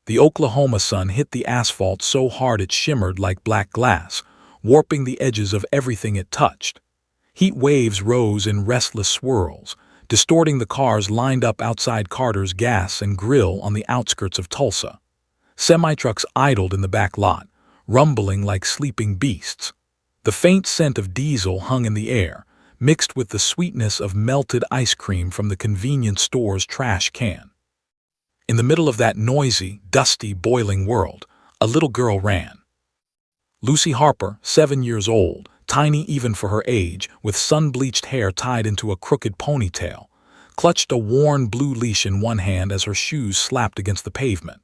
The Oklahoma sun hit the asphalt so hard it shimmered like black glass, warping the edges of everything it touched. Heat waves rose in restless swirls, distorting the cars lined up outside Carter's Gas and Grill on the outskirts of Tulsa. Semi-trucks idled in the back lot, rumbling like sleeping beasts. The faint scent of diesel hung in the air, mixed with the sweetness of melted ice cream from the convenience store's trash can. In the middle of that noisy, dusty, boiling world, a little girl ran. Lucy Harper, 7 years old, tiny even for her age, with sun-bleached hair tied into a crooked ponytail, clutched a worn blue leash in one hand as her shoes slapped against the pavement.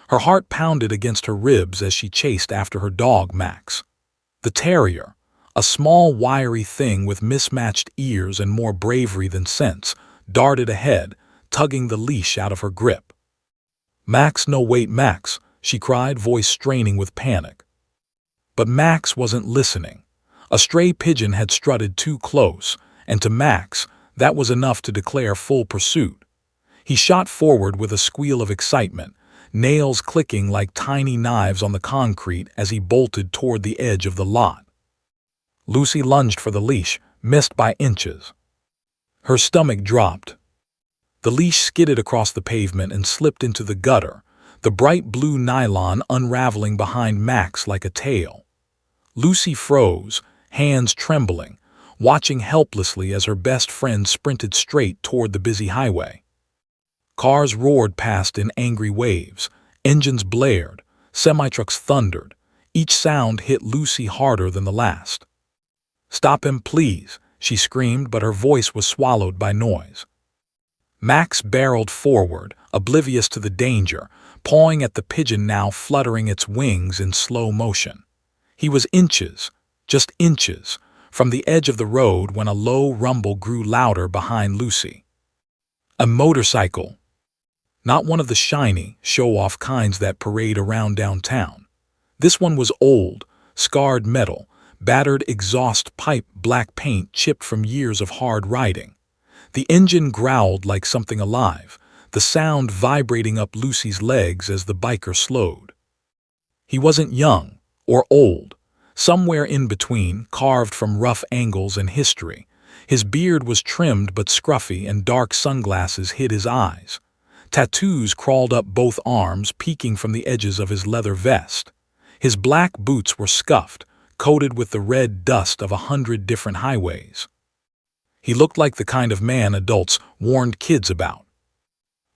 Her heart pounded against her ribs as she chased after her dog, Max. The terrier, a small, wiry thing with mismatched ears and more bravery than sense, darted ahead, tugging the leash out of her grip. "Max, no, wait, Max," she cried, voice straining with panic. But Max wasn't listening. A stray pigeon had strutted too close, and to Max, that was enough to declare full pursuit. He shot forward with a squeal of excitement, nails clicking like tiny knives on the concrete as he bolted toward the edge of the lot. Lucy lunged for the leash, missed by inches. Her stomach dropped. The leash skidded across the pavement and slipped into the gutter, the bright blue nylon unraveling behind Max like a tail. Lucy froze, hands trembling, watching helplessly as her best friend sprinted straight toward the busy highway. Cars roared past in angry waves, engines blared, semi-trucks thundered. Each sound hit Lucy harder than the last. "Stop him, please," she screamed, but her voice was swallowed by noise. Max barreled forward, oblivious to the danger, pawing at the pigeon now fluttering its wings in slow motion. He was inches, just inches, from the edge of the road when a low rumble grew louder behind Lucy. A motorcycle. Not one of the shiny, show-off kinds that parade around downtown. This one was old, scarred metal, battered exhaust pipe, black paint chipped from years of hard riding. The engine growled like something alive, the sound vibrating up Lucy's legs as the biker slowed. He wasn't young or old, somewhere in between, carved from rough angles and history. His beard was trimmed but scruffy and dark sunglasses hid his eyes. Tattoos crawled up both arms, peeking from the edges of his leather vest. His black boots were scuffed, coated with the red dust of 100 different highways. He looked like the kind of man adults warned kids about.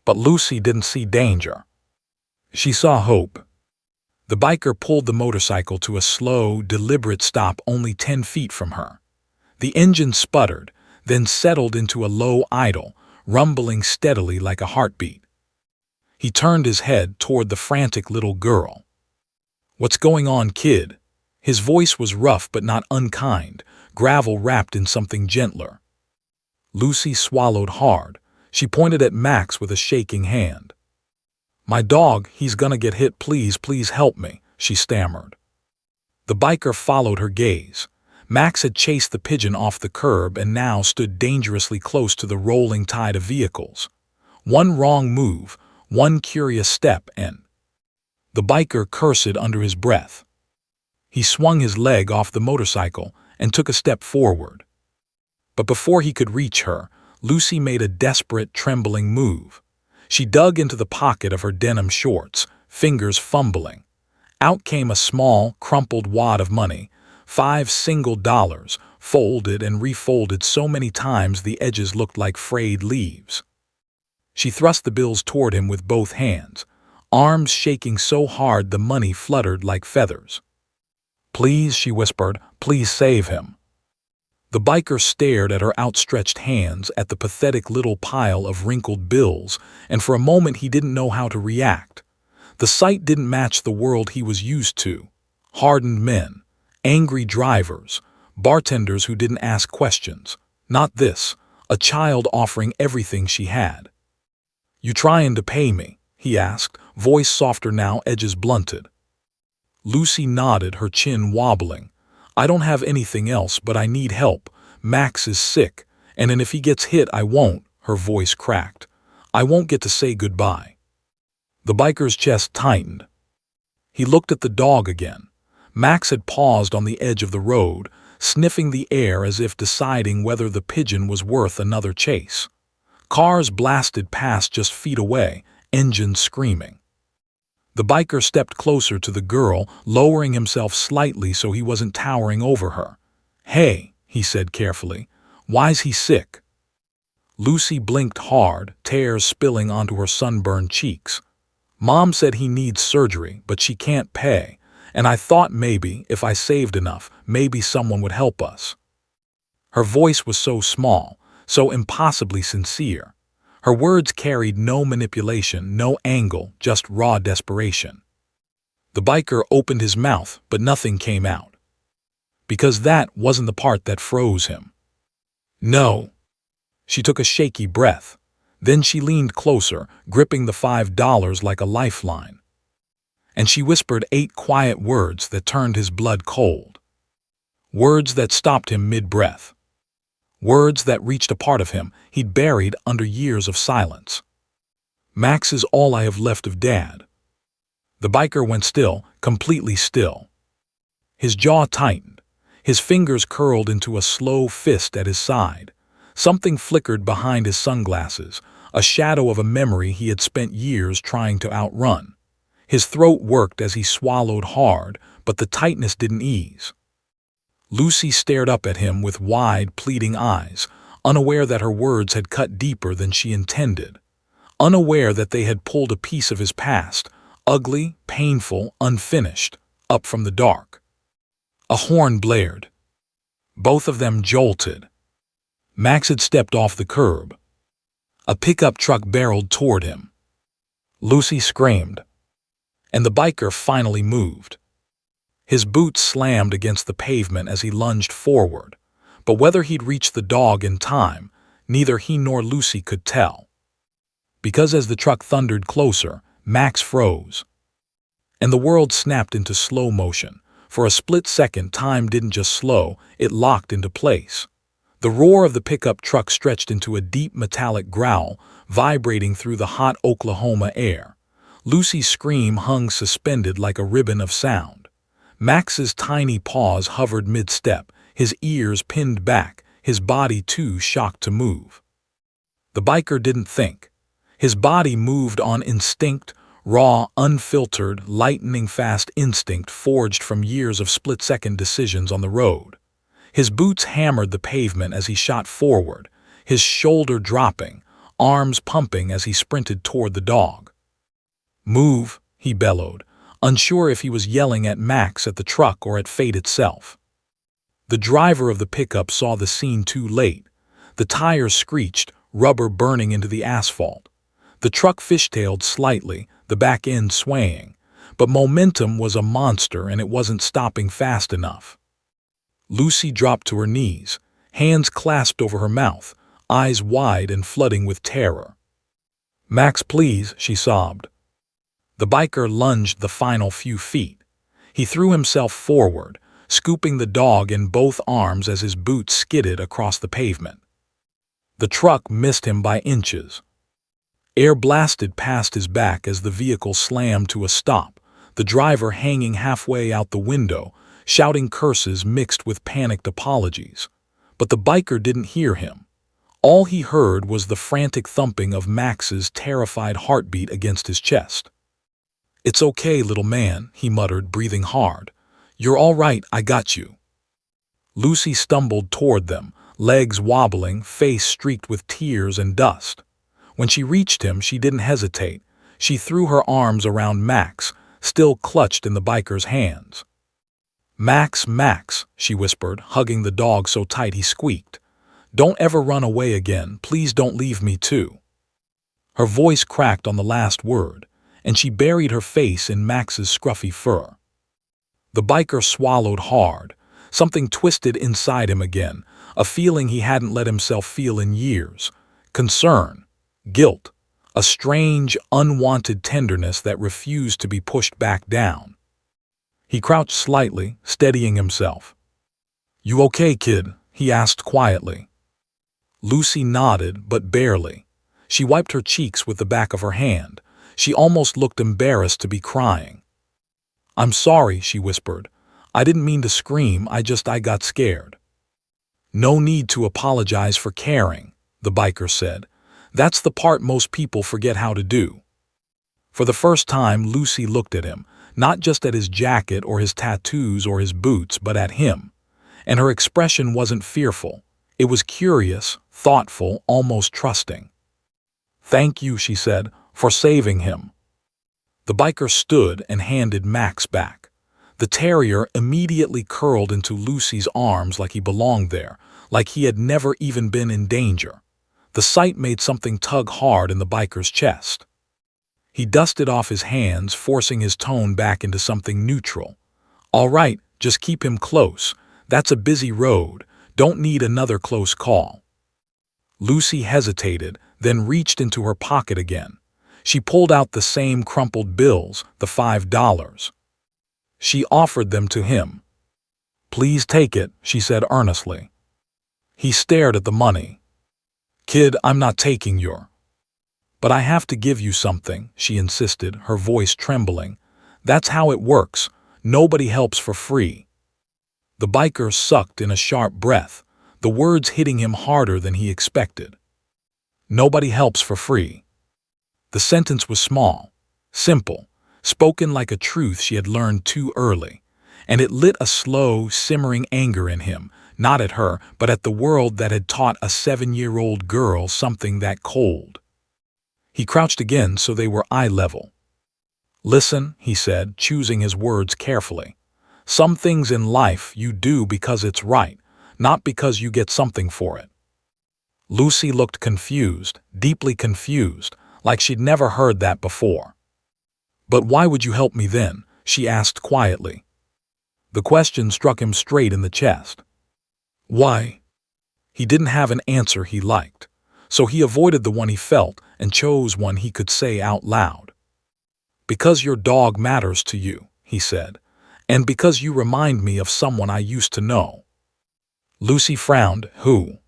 But Lucy didn't see danger. She saw hope. The biker pulled the motorcycle to a slow, deliberate stop only 10 feet from her. The engine sputtered, then settled into a low idle, rumbling steadily like a heartbeat. He turned his head toward the frantic little girl. "What's going on, kid?" His voice was rough but not unkind, gravel wrapped in something gentler. Lucy swallowed hard. She pointed at Max with a shaking hand. "My dog, he's gonna get hit, please, please help me," she stammered. The biker followed her gaze. Max had chased the pigeon off the curb and now stood dangerously close to the rolling tide of vehicles. One wrong move, one curious step, and the biker cursed under his breath. He swung his leg off the motorcycle and took a step forward. But before he could reach her, Lucy made a desperate, trembling move. She dug into the pocket of her denim shorts, fingers fumbling. Out came a small, crumpled wad of money, $5 single, folded and refolded so many times the edges looked like frayed leaves. She thrust the bills toward him with both hands, arms shaking so hard the money fluttered like feathers. "Please," she whispered, "please save him." The biker stared at her outstretched hands, at the pathetic little pile of wrinkled bills, and for a moment he didn't know how to react. The sight didn't match the world he was used to. Hardened men, angry drivers, bartenders who didn't ask questions. Not this, a child offering everything she had. "You trying to pay me?" he asked, voice softer now, edges blunted. Lucy nodded, her chin wobbling. "I don't have anything else, but I need help. Max is sick, and if he gets hit I won't," her voice cracked. "I won't get to say goodbye." The biker's chest tightened. He looked at the dog again. Max had paused on the edge of the road, sniffing the air as if deciding whether the pigeon was worth another chase. Cars blasted past just feet away, engines screaming. The biker stepped closer to the girl, lowering himself slightly so he wasn't towering over her. "Hey," he said carefully, "why's he sick?" Lucy blinked hard, tears spilling onto her sunburned cheeks. "Mom said he needs surgery, but she can't pay, and I thought maybe, if I saved enough, maybe someone would help us." Her voice was so small, so impossibly sincere. Her words carried no manipulation, no angle, just raw desperation. The biker opened his mouth, but nothing came out. Because that wasn't the part that froze him. "No." She took a shaky breath. Then she leaned closer, gripping the $5 like a lifeline. And she whispered 8 quiet words that turned his blood cold. Words that stopped him mid-breath. Words that reached a part of him he'd buried under years of silence. "Max is all I have left of Dad." The biker went still, completely still. His jaw tightened. His fingers curled into a slow fist at his side. Something flickered behind his sunglasses, a shadow of a memory he had spent years trying to outrun. His throat worked as he swallowed hard, but the tightness didn't ease. Lucy stared up at him with wide, pleading eyes, unaware that her words had cut deeper than she intended. Unaware that they had pulled a piece of his past, ugly, painful, unfinished, up from the dark. A horn blared. Both of them jolted. Max had stepped off the curb. A pickup truck barreled toward him. Lucy screamed. And the biker finally moved. His boots slammed against the pavement as he lunged forward, but whether he'd reach the dog in time, neither he nor Lucy could tell. Because as the truck thundered closer, Max froze. And the world snapped into slow motion. For a split second, time didn't just slow, it locked into place. The roar of the pickup truck stretched into a deep metallic growl, vibrating through the hot Oklahoma air. Lucy's scream hung suspended like a ribbon of sound. Max's tiny paws hovered mid-step, his ears pinned back, his body too shocked to move. The biker didn't think. His body moved on instinct, raw, unfiltered, lightning-fast instinct forged from years of split-second decisions on the road. His boots hammered the pavement as he shot forward, his shoulder dropping, arms pumping as he sprinted toward the dog. "Move," he bellowed, unsure if he was yelling at Max, at the truck, or at fate itself. The driver of the pickup saw the scene too late. The tires screeched, rubber burning into the asphalt. The truck fishtailed slightly, the back end swaying, but momentum was a monster and it wasn't stopping fast enough. Lucy dropped to her knees, hands clasped over her mouth, eyes wide and flooding with terror. "Max, please," she sobbed. The biker lunged the final few feet. He threw himself forward, scooping the dog in both arms as his boots skidded across the pavement. The truck missed him by inches. Air blasted past his back as the vehicle slammed to a stop, the driver hanging halfway out the window, shouting curses mixed with panicked apologies. But the biker didn't hear him. All he heard was the frantic thumping of Max's terrified heartbeat against his chest. "It's okay, little man," he muttered, breathing hard. "You're all right, I got you." Lucy stumbled toward them, legs wobbling, face streaked with tears and dust. When she reached him, she didn't hesitate. She threw her arms around Max, still clutched in the biker's hands. "Max, Max," she whispered, hugging the dog so tight he squeaked. "Don't ever run away again. Please don't leave me too." Her voice cracked on the last word, and she buried her face in Max's scruffy fur. The biker swallowed hard. Something twisted inside him again, a feeling he hadn't let himself feel in years. Concern, guilt, a strange, unwanted tenderness that refused to be pushed back down. He crouched slightly, steadying himself. "You okay, kid?" he asked quietly. Lucy nodded, but barely. She wiped her cheeks with the back of her hand. She almost looked embarrassed to be crying. "I'm sorry," she whispered. "I didn't mean to scream, I got scared." "No need to apologize for caring," the biker said. "That's the part most people forget how to do." For the first time, Lucy looked at him, not just at his jacket or his tattoos or his boots, but at him. And her expression wasn't fearful. It was curious, thoughtful, almost trusting. "Thank you," she said, "for saving him." The biker stood and handed Max back. The terrier immediately curled into Lucy's arms like he belonged there, like he had never even been in danger. The sight made something tug hard in the biker's chest. He dusted off his hands, forcing his tone back into something neutral. "All right, just keep him close. That's a busy road. Don't need another close call." Lucy hesitated, then reached into her pocket again. She pulled out the same crumpled bills, the $5. She offered them to him. "Please take it," she said earnestly. He stared at the money. "Kid, I'm not taking your—" "But I have to give you something," she insisted, her voice trembling. "That's how it works. Nobody helps for free." The biker sucked in a sharp breath, the words hitting him harder than he expected. Nobody helps for free. The sentence was small, simple, spoken like a truth she had learned too early, and it lit a slow, simmering anger in him, not at her, but at the world that had taught a 7-year-old girl something that cold. He crouched again so they were eye level. "Listen," he said, choosing his words carefully. "Some things in life you do because it's right, not because you get something for it." Lucy looked confused, deeply confused, like she'd never heard that before. "But why would you help me then?" she asked quietly. The question struck him straight in the chest. Why? He didn't have an answer he liked, so he avoided the one he felt and chose one he could say out loud. "Because your dog matters to you," he said, "and because you remind me of someone I used to know." Lucy frowned. "Who?"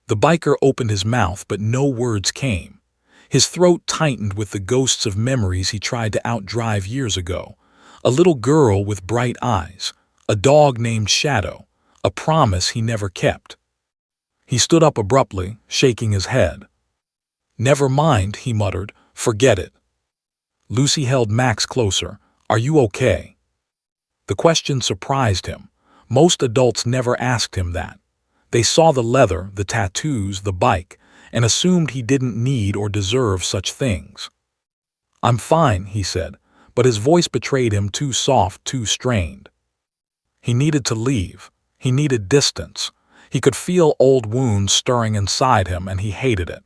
The biker opened his mouth, but no words came. His throat tightened with the ghosts of memories he tried to outdrive years ago. A little girl with bright eyes, a dog named Shadow, a promise he never kept. He stood up abruptly, shaking his head. "Never mind," he muttered. "Forget it." Lucy held Max closer. "Are you okay?" The question surprised him. Most adults never asked him that. They saw the leather, the tattoos, the bike, and assumed he didn't need or deserve such things. "I'm fine," he said, but his voice betrayed him, too soft, too strained. He needed to leave. He needed distance. He could feel old wounds stirring inside him, and he hated it.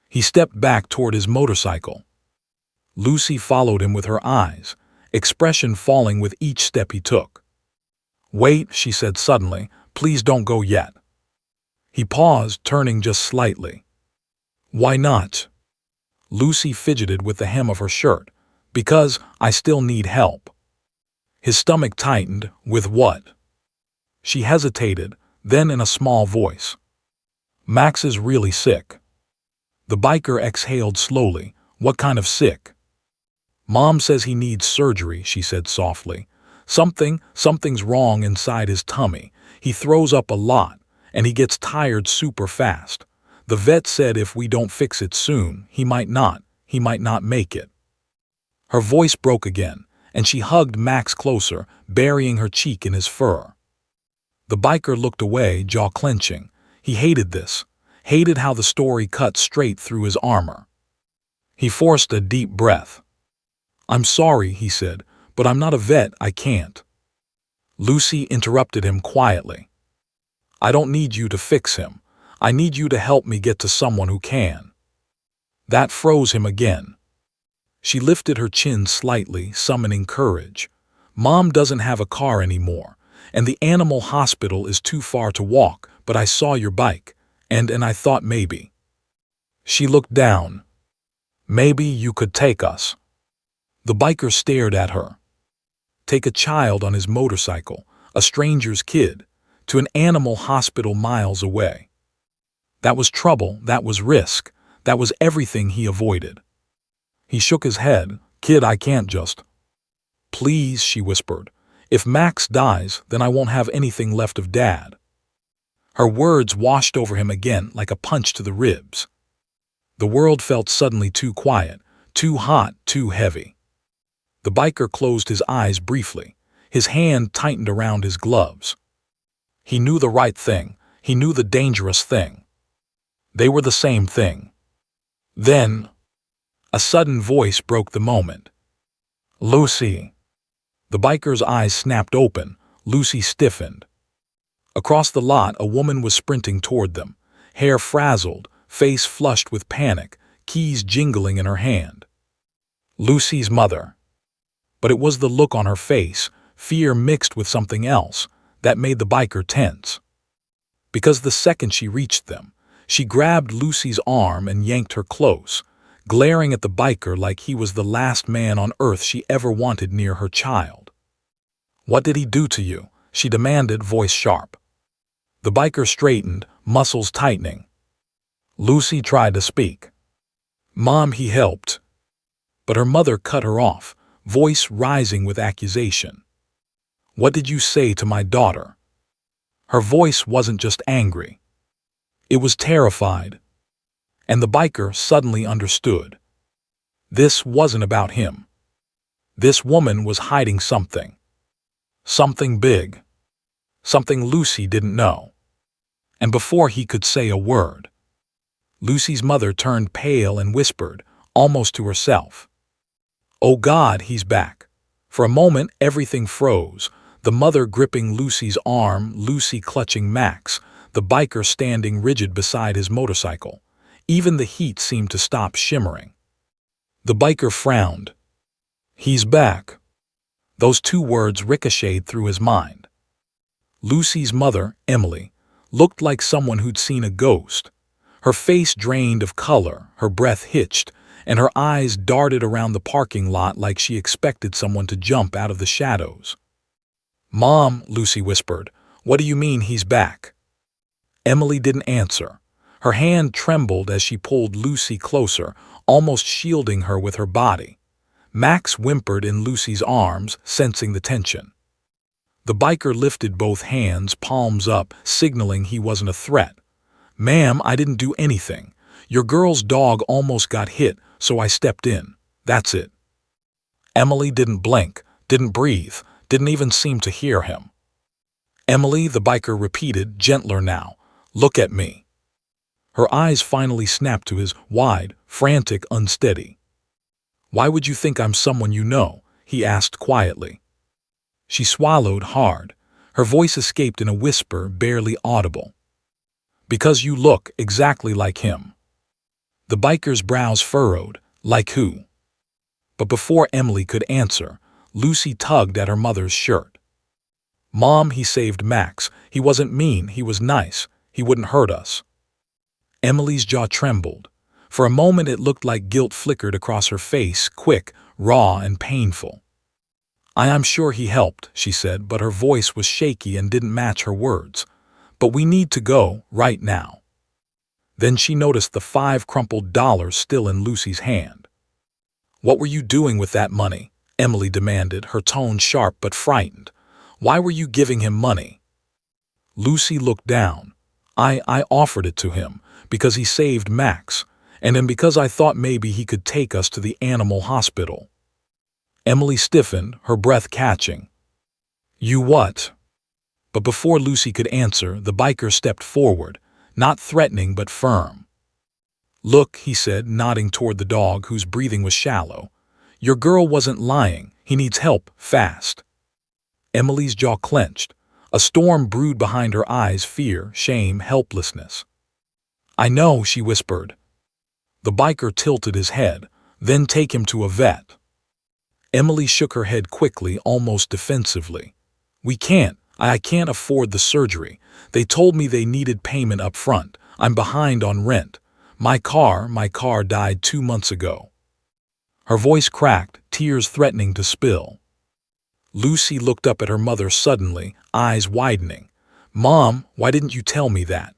He stepped back toward his motorcycle. Lucy followed him with her eyes, expression falling with each step he took. "Wait," she said suddenly. "Please don't go yet." He paused, turning just slightly. "Why not?" Lucy fidgeted with the hem of her shirt. "Because I still need help." His stomach tightened. "With what?" She hesitated, then in a small voice. "Max is really sick." The biker exhaled slowly. "What kind of sick?" "Mom says he needs surgery," she said softly. Something's wrong inside his tummy. He throws up a lot, and he gets tired super fast. The vet said if we don't fix it soon, he might not make it." Her voice broke again, and she hugged Max closer, burying her cheek in his fur. The biker looked away, jaw clenching. He hated this, hated how the story cut straight through his armor. He forced a deep breath. "I'm sorry," he said, "but I'm not a vet, I can't." Lucy interrupted him quietly. "I don't need you to fix him. I need you to help me get to someone who can." That froze him again. She lifted her chin slightly, summoning courage. "Mom doesn't have a car anymore, and the animal hospital is too far to walk, but I saw your bike, and I thought maybe." She looked down. "Maybe you could take us." The biker stared at her. Take a child on his motorcycle, a stranger's kid, to an animal hospital miles away. That was trouble, that was risk, that was everything he avoided. He shook his head. Kid, I can't just. Please, she whispered. If Max dies, then I won't have anything left of Dad. Her words washed over him again like a punch to the ribs. The world felt suddenly too quiet, too hot, too heavy. The biker closed his eyes briefly. His hand tightened around his gloves. He knew the right thing. He knew the dangerous thing. They were the same thing. Then, a sudden voice broke the moment. Lucy. The biker's eyes snapped open. Lucy stiffened. Across the lot, a woman was sprinting toward them, hair frazzled, face flushed with panic, keys jingling in her hand. Lucy's mother. But it was the look on her face, fear mixed with something else, that made the biker tense. Because the second she reached them, she grabbed Lucy's arm and yanked her close, glaring at the biker like he was the last man on earth she ever wanted near her child. What did he do to you? She demanded, voice sharp. The biker straightened, muscles tightening. Lucy tried to speak. Mom, he helped. But her mother cut her off, voice rising with accusation. What did you say to my daughter? Her voice wasn't just angry. It was terrified. And the biker suddenly understood. This wasn't about him. This woman was hiding something. Something big. Something Lucy didn't know. And before he could say a word, Lucy's mother turned pale and whispered, almost to herself. Oh God, he's back. For a moment, everything froze, the mother gripping Lucy's arm, Lucy clutching Max, the biker standing rigid beside his motorcycle. Even the heat seemed to stop shimmering. The biker frowned. He's back. Those two words ricocheted through his mind. Lucy's mother, Emily, looked like someone who'd seen a ghost. Her face drained of color, her breath hitched, and her eyes darted around the parking lot like she expected someone to jump out of the shadows. Mom, Lucy whispered, what do you mean he's back? Emily didn't answer. Her hand trembled as she pulled Lucy closer, almost shielding her with her body. Max whimpered in Lucy's arms, sensing the tension. The biker lifted both hands, palms up, signaling he wasn't a threat. Ma'am, I didn't do anything. Your girl's dog almost got hit, so I stepped in. That's it. Emily didn't blink, didn't breathe, didn't even seem to hear him. Emily, the biker repeated, gentler now. Look at me. Her eyes finally snapped to his, wide, frantic, unsteady. Why would you think I'm someone you know? He asked quietly. She swallowed hard. Her voice escaped in a whisper, barely audible. Because you look exactly like him. The biker's brows furrowed. Like who? But before Emily could answer, Lucy tugged at her mother's shirt. Mom, he saved Max. He wasn't mean, he was nice. He wouldn't hurt us. Emily's jaw trembled. For a moment it looked like guilt flickered across her face, quick, raw, and painful. I am sure he helped, she said, but her voice was shaky and didn't match her words. But we need to go, right now. Then she noticed the 5 crumpled dollars still in Lucy's hand. What were you doing with that money? Emily demanded, her tone sharp but frightened. Why were you giving him money? Lucy looked down. I offered it to him, because he saved Max, and then because I thought maybe he could take us to the animal hospital. Emily stiffened, her breath catching. You what? But before Lucy could answer, the biker stepped forward, not threatening but firm. Look, he said, nodding toward the dog whose breathing was shallow. Your girl wasn't lying. He needs help, fast. Emily's jaw clenched. A storm brewed behind her eyes, fear, shame, helplessness. I know, she whispered. The biker tilted his head. Then take him to a vet. Emily shook her head quickly, almost defensively. We can't. I can't afford the surgery. They told me they needed payment up front. I'm behind on rent. My car died 2 months ago. Her voice cracked, tears threatening to spill. Lucy looked up at her mother suddenly, eyes widening. Mom, why didn't you tell me that?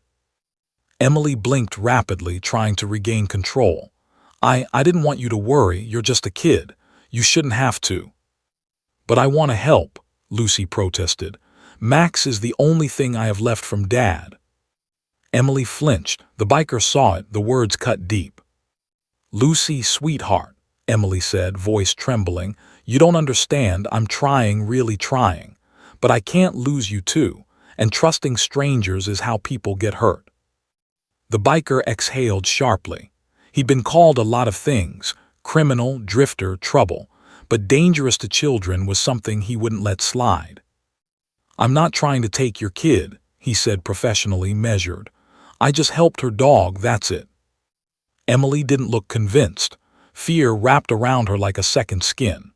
Emily blinked rapidly, trying to regain control. I didn't want you to worry, you're just a kid. You shouldn't have to. But I want to help, Lucy protested. Max is the only thing I have left from Dad. Emily flinched. The biker saw it, the words cut deep. Lucy, sweetheart, Emily said, voice trembling, you don't understand, I'm trying, really trying. But I can't lose you too, and trusting strangers is how people get hurt. The biker exhaled sharply. He'd been called a lot of things, criminal, drifter, trouble, but dangerous to children was something he wouldn't let slide. I'm not trying to take your kid, he said professionally measured. I just helped her dog, that's it. Emily didn't look convinced. Fear wrapped around her like a second skin.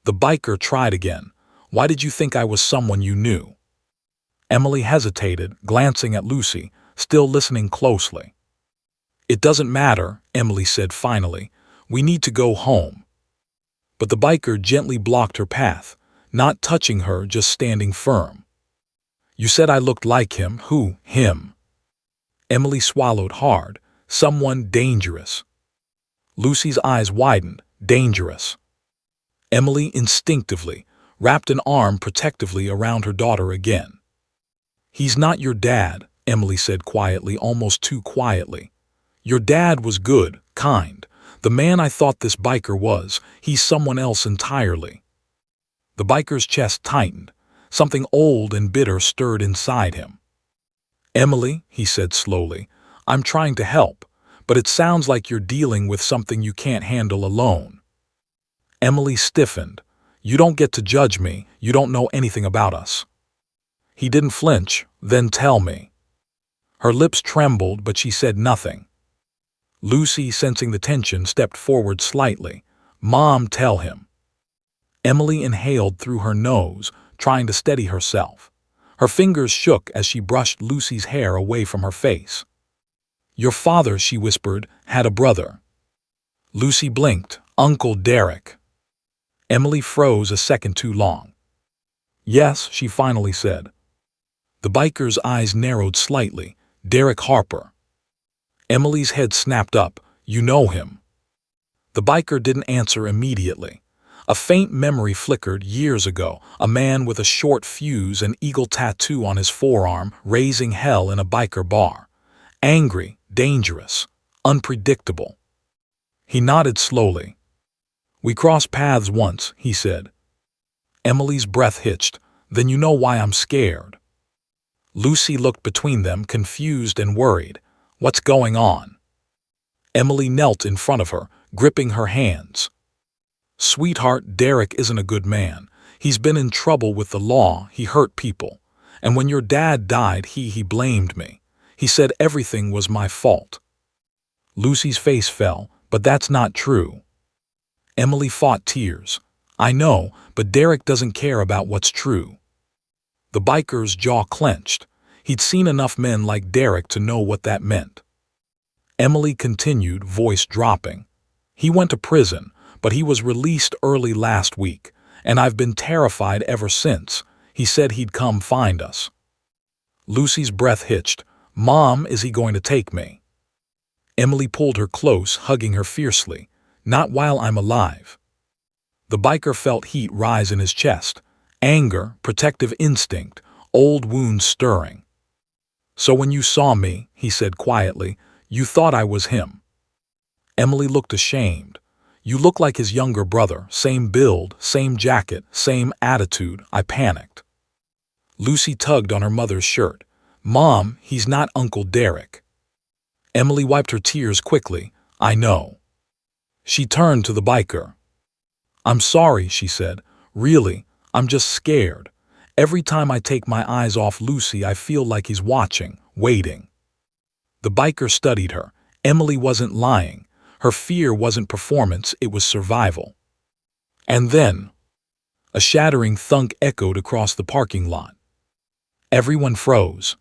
The biker tried again. Why did you think I was someone you knew? Emily hesitated, glancing at Lucy, still listening closely. It doesn't matter, Emily said finally. We need to go home. But the biker gently blocked her path, not touching her, just standing firm. You said I looked like him. Who? Him. Emily swallowed hard. Someone dangerous. Lucy's eyes widened. Dangerous. Emily instinctively wrapped an arm protectively around her daughter again. He's not your dad, Emily said quietly, almost too quietly. Your dad was good, kind. The man I thought this biker was, he's someone else entirely. The biker's chest tightened. Something old and bitter stirred inside him. Emily, he said slowly, I'm trying to help, but it sounds like you're dealing with something you can't handle alone. Emily stiffened. You don't get to judge me, you don't know anything about us. He didn't flinch. Then tell me. Her lips trembled, but she said nothing. Lucy, sensing the tension, stepped forward slightly. Mom, tell him. Emily inhaled through her nose, trying to steady herself. Her fingers shook as she brushed Lucy's hair away from her face. Your father, she whispered, had a brother. Lucy blinked. Uncle Derek. Emily froze a second too long. Yes, she finally said. The biker's eyes narrowed slightly. Derek Harper. Emily's head snapped up. You know him. The biker didn't answer immediately. A faint memory flickered years ago, a man with a short fuse and eagle tattoo on his forearm, raising hell in a biker bar. Angry, dangerous, unpredictable. He nodded slowly. We crossed paths once, he said. Emily's breath hitched. Then you know why I'm scared. Lucy looked between them, confused and worried. What's going on? Emily knelt in front of her, gripping her hands. Sweetheart, Derek isn't a good man. He's been in trouble with the law, he hurt people. And when your dad died, he blamed me. He said everything was my fault. Lucy's face fell, but that's not true. Emily fought tears. I know, but Derek doesn't care about what's true. The biker's jaw clenched. He'd seen enough men like Derek to know what that meant. Emily continued, voice dropping. He went to prison, but he was released early last week, and I've been terrified ever since. He said he'd come find us. Lucy's breath hitched. Mom, is he going to take me? Emily pulled her close, hugging her fiercely. Not while I'm alive. The biker felt heat rise in his chest. Anger, protective instinct, old wounds stirring. So when you saw me, he said quietly, you thought I was him. Emily looked ashamed. You look like his younger brother, same build, same jacket, same attitude. I panicked. Lucy tugged on her mother's shirt. Mom, he's not Uncle Derek. Emily wiped her tears quickly. I know. She turned to the biker. I'm sorry, she said. Really, I'm just scared. Every time I take my eyes off Lucy, I feel like he's watching, waiting. The biker studied her. Emily wasn't lying. Her fear wasn't performance, it was survival. And then, a shattering thunk echoed across the parking lot. Everyone froze.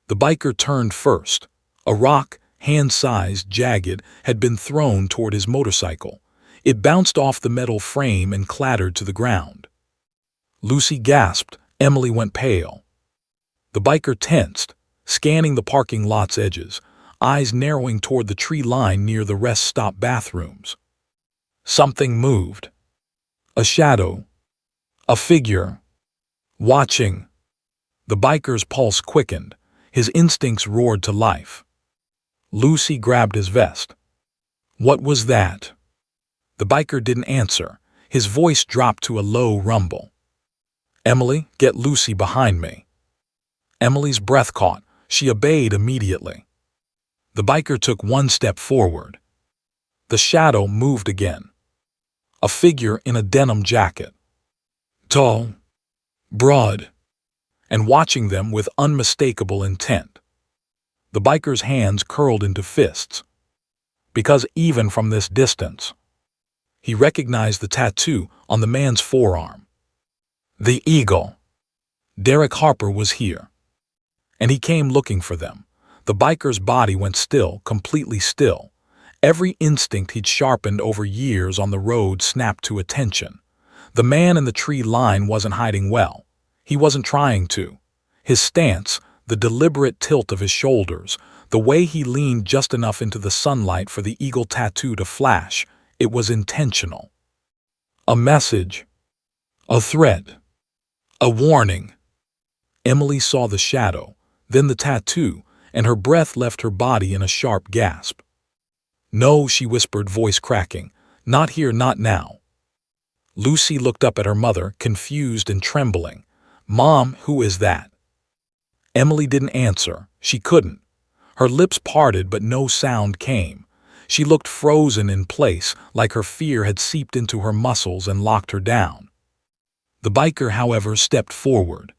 The biker turned first. A rock, hand-sized, jagged, had been thrown toward his motorcycle. It bounced off the metal frame and clattered to the ground. Lucy gasped. Emily went pale. The biker tensed, scanning the parking lot's edges. eyes narrowing toward the tree line near the rest stop bathrooms. Something moved. A shadow. A figure. Watching. The biker's pulse quickened. His instincts roared to life. Lucy grabbed his vest. What was that? The biker didn't answer. His voice dropped to a low rumble. Emily, get Lucy behind me. Emily's breath caught. She obeyed immediately. The biker took one step forward. The shadow moved again. A figure in a denim jacket. Tall, broad, and watching them with unmistakable intent. The biker's hands curled into fists. Because even from this distance, he recognized the tattoo on the man's forearm. The eagle. Derek Harper was here. And he came looking for them. The biker's body went still, completely still. Every instinct he'd sharpened over years on the road snapped to attention. The man in the tree line wasn't hiding well. He wasn't trying to. His stance, the deliberate tilt of his shoulders, the way he leaned just enough into the sunlight for the eagle tattoo to flash, it was intentional. A message. A threat. A warning. Emily saw the shadow, then the tattoo, and her breath left her body in a sharp gasp. No, she whispered, voice cracking. Not here, not now. Lucy looked up at her mother, confused and trembling. Mom, who is that? Emily didn't answer. She couldn't. Her lips parted, but no sound came. She looked frozen in place, like her fear had seeped into her muscles and locked her down. The biker, however, stepped forward.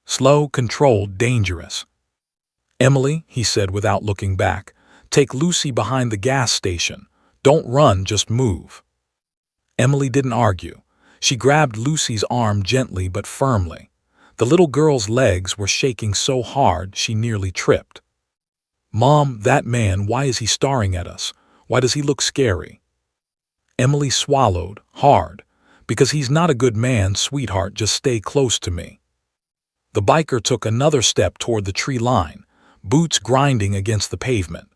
Slow, controlled, dangerous. Emily, he said without looking back, take Lucy behind the gas station. Don't run, just move. Emily didn't argue. She grabbed Lucy's arm gently but firmly. The little girl's legs were shaking so hard she nearly tripped. Mom, that man, why is he staring at us? Why does he look scary? Emily swallowed, hard. Because he's not a good man, sweetheart, just stay close to me. The biker took another step toward the tree line, boots grinding against the pavement.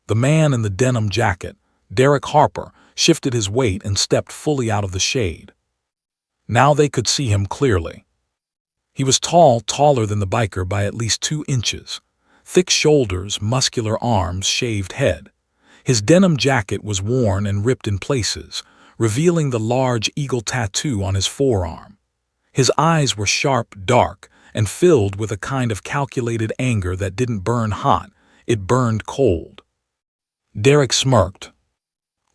The man in the denim jacket, Derek Harper, shifted his weight and stepped fully out of the shade. Now they could see him clearly. He was tall, taller than the biker by at least 2 inches. Thick shoulders, muscular arms, shaved head. His denim jacket was worn and ripped in places, revealing the large eagle tattoo on his forearm. His eyes were sharp, dark, and filled with a kind of calculated anger that didn't burn hot, it burned cold. Derek smirked.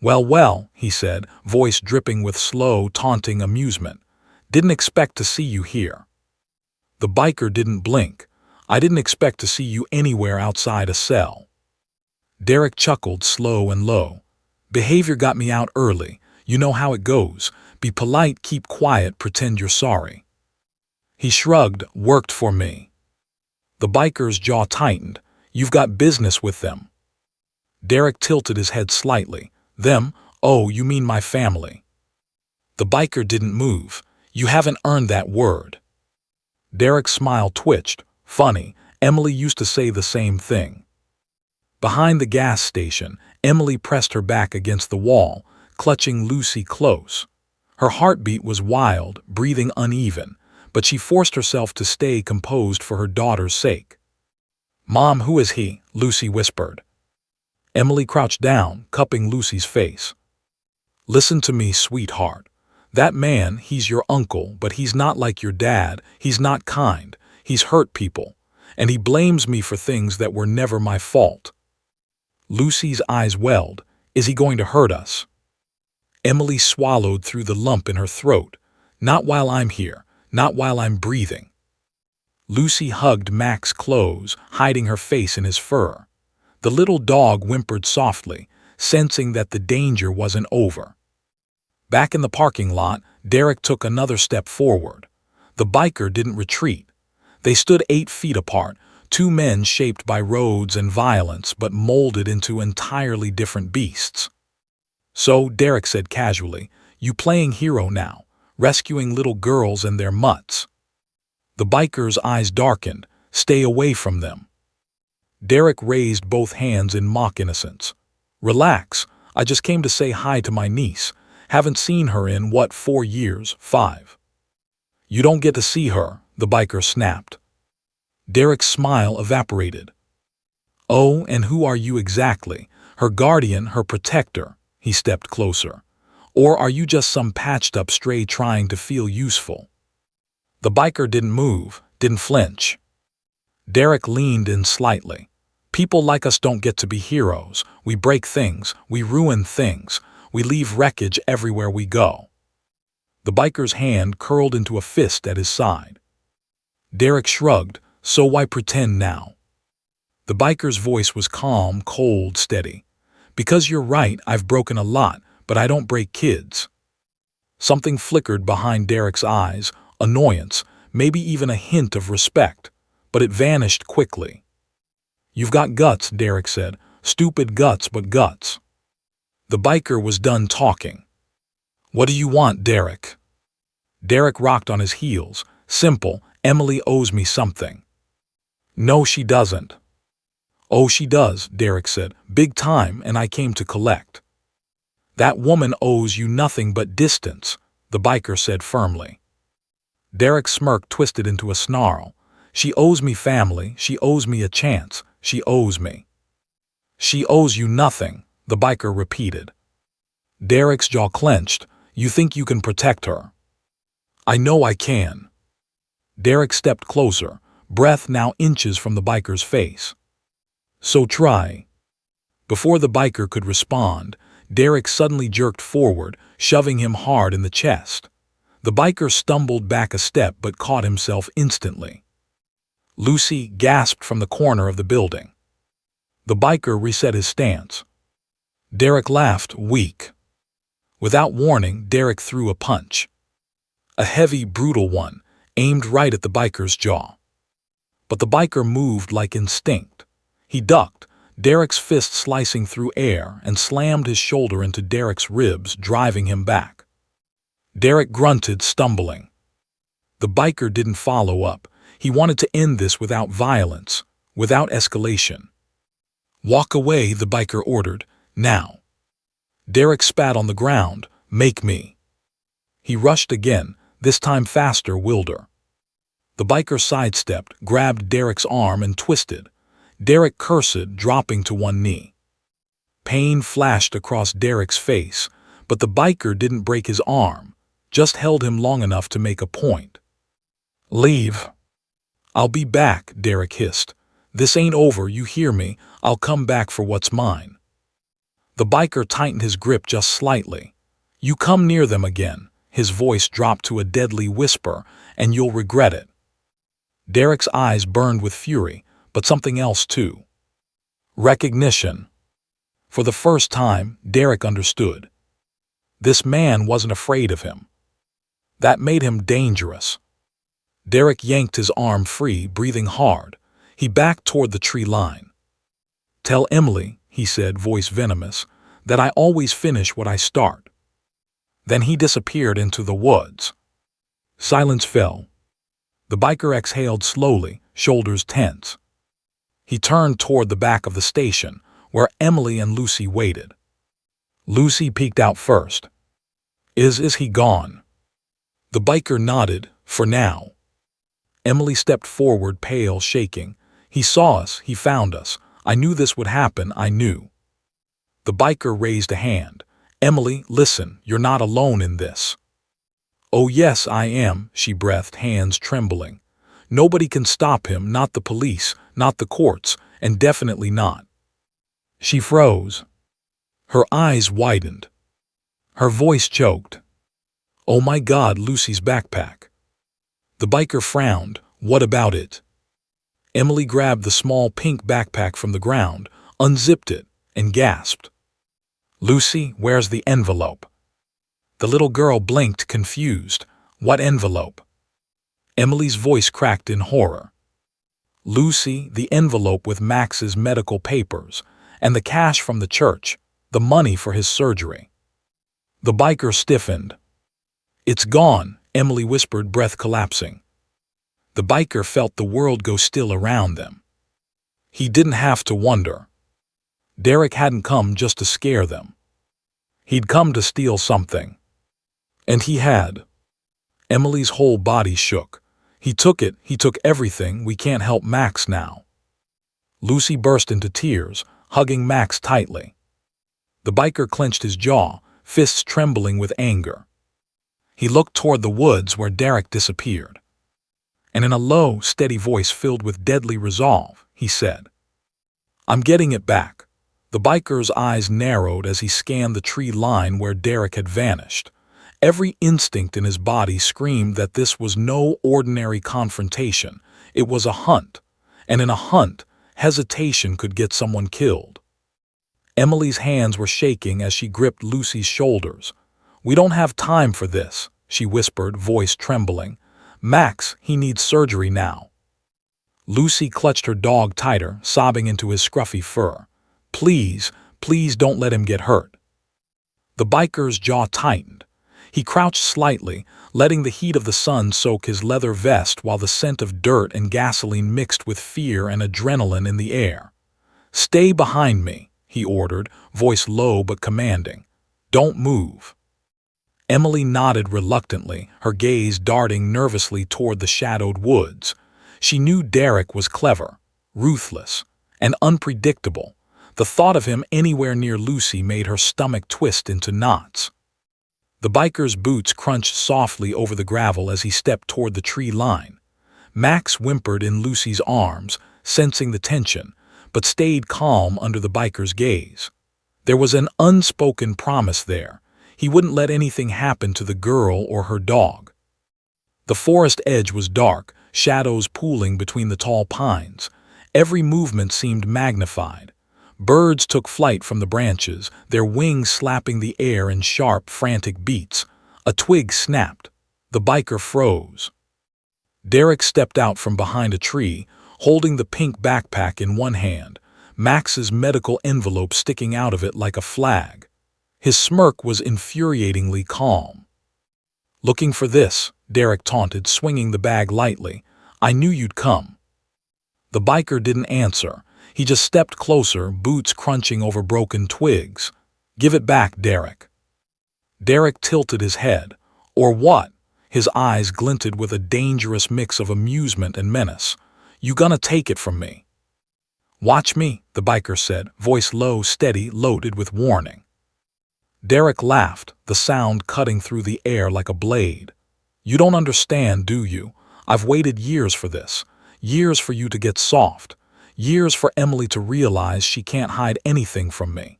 Well, he said, voice dripping with slow, taunting amusement. Didn't expect to see you here. The biker didn't blink. I didn't expect to see you anywhere outside a cell. Derek chuckled, slow and low. Behavior got me out early. You know how it goes. Be polite, keep quiet, pretend you're sorry. He shrugged, worked for me. The biker's jaw tightened. You've got business with them. Derek tilted his head slightly. Them? Oh, you mean my family. The biker didn't move. You haven't earned that word. Derek's smile twitched. Funny, Emily used to say the same thing. Behind the gas station, Emily pressed her back against the wall, clutching Lucy close. Her heartbeat was wild, breathing uneven, but she forced herself to stay composed for her daughter's sake. Mom, who is he? Lucy whispered. Emily crouched down, cupping Lucy's face. Listen to me, sweetheart. That man, he's your uncle, but he's not like your dad. He's not kind. He's hurt people. And he blames me for things that were never my fault. Lucy's eyes welled. Is he going to hurt us? Emily swallowed through the lump in her throat. Not while I'm here. Not while I'm breathing. Lucy hugged Max close, hiding her face in his fur. The little dog whimpered softly, sensing that the danger wasn't over. Back in the parking lot, Derek took another step forward. The biker didn't retreat. They stood 8 feet apart, 2 men shaped by roads and violence but molded into entirely different beasts. So, Derek said casually, you playing hero now, rescuing little girls and their mutts. The biker's eyes darkened. Stay away from them. Derek raised both hands in mock innocence. Relax, I just came to say hi to my niece. Haven't seen her in, 4 years, 5. You don't get to see her, the biker snapped. Derek's smile evaporated. Oh, and who are you exactly? Her guardian, her protector? He stepped closer. Or are you just some patched-up stray trying to feel useful? The biker didn't move, didn't flinch. Derek leaned in slightly. People like us don't get to be heroes. We break things, we ruin things, we leave wreckage everywhere we go. The biker's hand curled into a fist at his side. Derek shrugged, so why pretend now? The biker's voice was calm, cold, steady. Because you're right, I've broken a lot, but I don't break kids. Something flickered behind Derek's eyes, annoyance, maybe even a hint of respect, but it vanished quickly. You've got guts, Derek said. Stupid guts, but guts. The biker was done talking. What do you want, Derek? Derek rocked on his heels. Simple, Emily owes me something. No, she doesn't. Oh, she does, Derek said. Big time, and I came to collect. That woman owes you nothing but distance, the biker said firmly. Derek's smirk twisted into a snarl. She owes me family, she owes me a chance, she owes me. She owes you nothing, the biker repeated. Derek's jaw clenched. You think you can protect her? I know I can. Derek stepped closer, breath now inches from the biker's face. So try. Before the biker could respond, Derek suddenly jerked forward, shoving him hard in the chest. The biker stumbled back a step but caught himself instantly. Lucy gasped from the corner of the building. The biker reset his stance. Derek laughed, weak. Without warning, Derek threw a punch. A heavy, brutal one, aimed right at the biker's jaw. But the biker moved like instinct. He ducked, Derek's fist slicing through air, and slammed his shoulder into Derek's ribs, driving him back. Derek grunted, stumbling. The biker didn't follow up. He wanted to end this without violence, without escalation. Walk away, the biker ordered, now. Derek spat on the ground. Make me. He rushed again, this time faster, wilder. The biker sidestepped, grabbed Derek's arm and twisted. Derek cursed, dropping to one knee. Pain flashed across Derek's face, but the biker didn't break his arm, just held him long enough to make a point. Leave. I'll be back, Derek hissed. This ain't over, you hear me? I'll come back for what's mine. The biker tightened his grip just slightly. You come near them again, his voice dropped to a deadly whisper, and you'll regret it. Derek's eyes burned with fury, but something else too. Recognition. For the first time, Derek understood. This man wasn't afraid of him. That made him dangerous. Derek yanked his arm free, breathing hard. He backed toward the tree line. Tell Emily, he said, voice venomous, that I always finish what I start. Then he disappeared into the woods. Silence fell. The biker exhaled slowly, shoulders tense. He turned toward the back of the station, where Emily and Lucy waited. Lucy peeked out first. Is he gone? The biker nodded, for now. Emily stepped forward, pale, shaking. He saw us, he found us. I knew this would happen, I knew. The biker raised a hand. Emily, listen, you're not alone in this. Oh yes, I am, she breathed, hands trembling. Nobody can stop him, not the police, not the courts, and definitely not. She froze. Her eyes widened. Her voice choked. Oh my God, Lucy's backpack. The biker frowned. What about it? Emily grabbed the small pink backpack from the ground, unzipped it, and gasped. Lucy, where's the envelope? The little girl blinked, confused. What envelope? Emily's voice cracked in horror. Lucy, the envelope with Max's medical papers, and the cash from the church, the money for his surgery. The biker stiffened. It's gone, Emily whispered, breath collapsing. The biker felt the world go still around them. He didn't have to wonder. Derek hadn't come just to scare them. He'd come to steal something. And he had. Emily's whole body shook. He took it, he took everything, we can't help Max now. Lucy burst into tears, hugging Max tightly. The biker clenched his jaw, fists trembling with anger. He looked toward the woods where Derek disappeared. And in a low, steady voice filled with deadly resolve, he said, "I'm getting it back." The biker's eyes narrowed as he scanned the tree line where Derek had vanished. Every instinct in his body screamed that this was no ordinary confrontation. It was a hunt, and in a hunt, hesitation could get someone killed. Emily's hands were shaking as she gripped Lucy's shoulders. "We don't have time for this," she whispered, voice trembling. "Max, he needs surgery now." Lucy clutched her dog tighter, sobbing into his scruffy fur. "Please, please don't let him get hurt." The biker's jaw tightened. He crouched slightly, letting the heat of the sun soak his leather vest while the scent of dirt and gasoline mixed with fear and adrenaline in the air. "Stay behind me," he ordered, voice low but commanding. "Don't move." Emily nodded reluctantly, her gaze darting nervously toward the shadowed woods. She knew Derek was clever, ruthless, and unpredictable. The thought of him anywhere near Lucy made her stomach twist into knots. The biker's boots crunched softly over the gravel as he stepped toward the tree line. Max whimpered in Lucy's arms, sensing the tension, but stayed calm under the biker's gaze. There was an unspoken promise there. He wouldn't let anything happen to the girl or her dog. The forest edge was dark, shadows pooling between the tall pines. Every movement seemed magnified. Birds took flight from the branches, their wings slapping the air in sharp, frantic beats. A twig snapped. The biker froze. Derek stepped out from behind a tree, holding the pink backpack in one hand, Max's medical envelope sticking out of it like a flag. His smirk was infuriatingly calm. "Looking for this," Derek taunted, swinging the bag lightly. "I knew you'd come." The biker didn't answer. He just stepped closer, boots crunching over broken twigs. "Give it back, Derek." Derek tilted his head. "Or what?" His eyes glinted with a dangerous mix of amusement and menace. "You gonna take it from me?" "Watch me," the biker said, voice low, steady, loaded with warning. Derek laughed, the sound cutting through the air like a blade. "You don't understand, do you? I've waited years for this. Years for you to get soft. Years for Emily to realize she can't hide anything from me."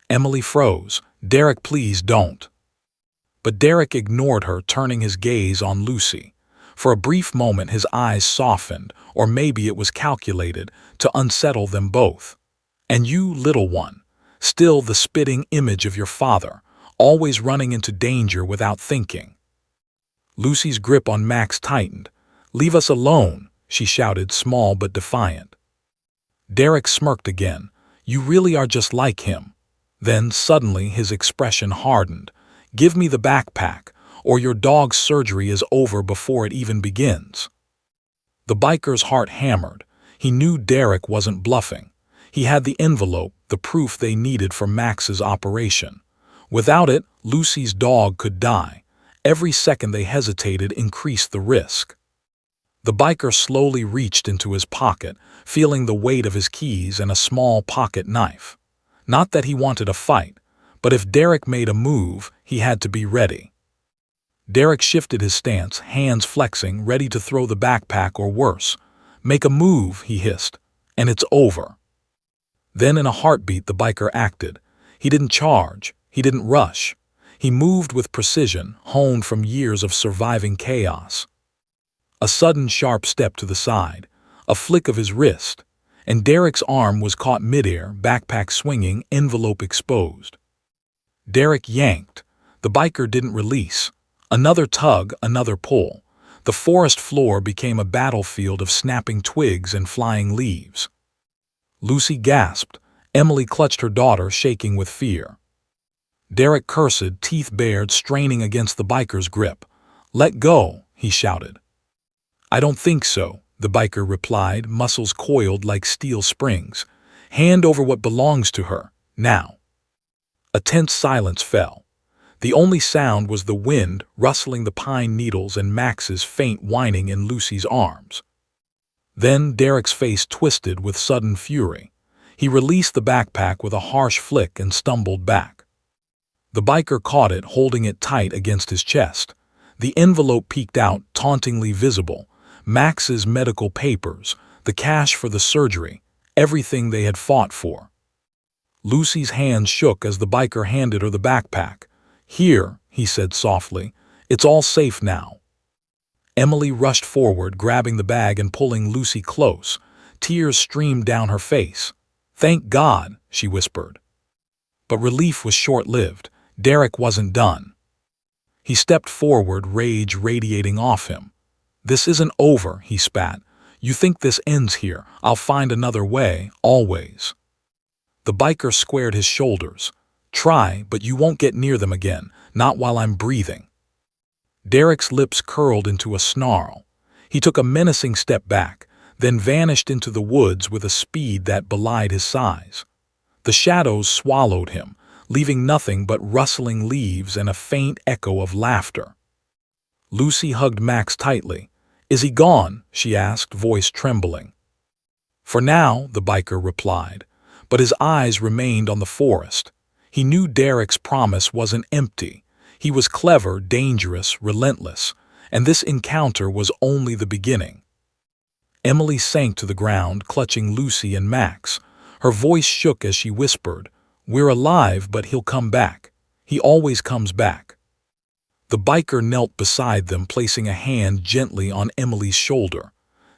Emily froze. "Derek, please don't." But Derek ignored her, turning his gaze on Lucy. For a brief moment his eyes softened, or maybe it was calculated, to unsettle them both. "And you, little one, still the spitting image of your father, always running into danger without thinking." Lucy's grip on Max tightened. "Leave us alone," she shouted, small but defiant. Derek smirked again. "You really are just like him." Then, suddenly, his expression hardened. "Give me the backpack, or your dog's surgery is over before it even begins." The biker's heart hammered. He knew Derek wasn't bluffing. He had the envelope, the proof they needed for Max's operation. Without it, Lucy's dog could die. Every second they hesitated increased the risk. The biker slowly reached into his pocket, feeling the weight of his keys and a small pocket knife. Not that he wanted a fight, but if Derek made a move, he had to be ready. Derek shifted his stance, hands flexing, ready to throw the backpack or worse. "Make a move," he hissed, "and it's over." Then in a heartbeat the biker acted. He didn't charge, he didn't rush. He moved with precision, honed from years of surviving chaos. A sudden sharp step to the side, a flick of his wrist, and Derek's arm was caught midair, backpack swinging, envelope exposed. Derek yanked. The biker didn't release. Another tug, another pull. The forest floor became a battlefield of snapping twigs and flying leaves. Lucy gasped. Emily clutched her daughter, shaking with fear. Derek cursed, teeth bared, straining against the biker's grip. "Let go," he shouted. "I don't think so," the biker replied, muscles coiled like steel springs. Hand over what belongs to her, now. A tense silence fell. The only sound was the wind rustling the pine needles and Max's faint whining in Lucy's arms. Then Derek's face twisted with sudden fury. He released the backpack with a harsh flick and stumbled back. The biker caught it, holding it tight against his chest. The envelope peeked out, tauntingly visible. Max's medical papers, the cash for the surgery, everything they had fought for. Lucy's hands shook as the biker handed her the backpack. "Here," he said softly. "It's all safe now." Emily rushed forward, grabbing the bag and pulling Lucy close. Tears streamed down her face. "Thank God," she whispered. But relief was short-lived. Derek wasn't done. He stepped forward, rage radiating off him. "This isn't over," he spat. "You think this ends here? I'll find another way, always." The biker squared his shoulders. "Try, but you won't get near them again, not while I'm breathing." Derek's lips curled into a snarl. He took a menacing step back, then vanished into the woods with a speed that belied his size. The shadows swallowed him, leaving nothing but rustling leaves and a faint echo of laughter. Lucy hugged Max tightly. "Is he gone?" she asked, voice trembling. "For now," the biker replied, but his eyes remained on the forest. He knew Derek's promise wasn't empty. He was clever, dangerous, relentless, and this encounter was only the beginning. Emily sank to the ground, clutching Lucy and Max. Her voice shook as she whispered, "We're alive, but he'll come back. He always comes back." The biker knelt beside them, placing a hand gently on Emily's shoulder.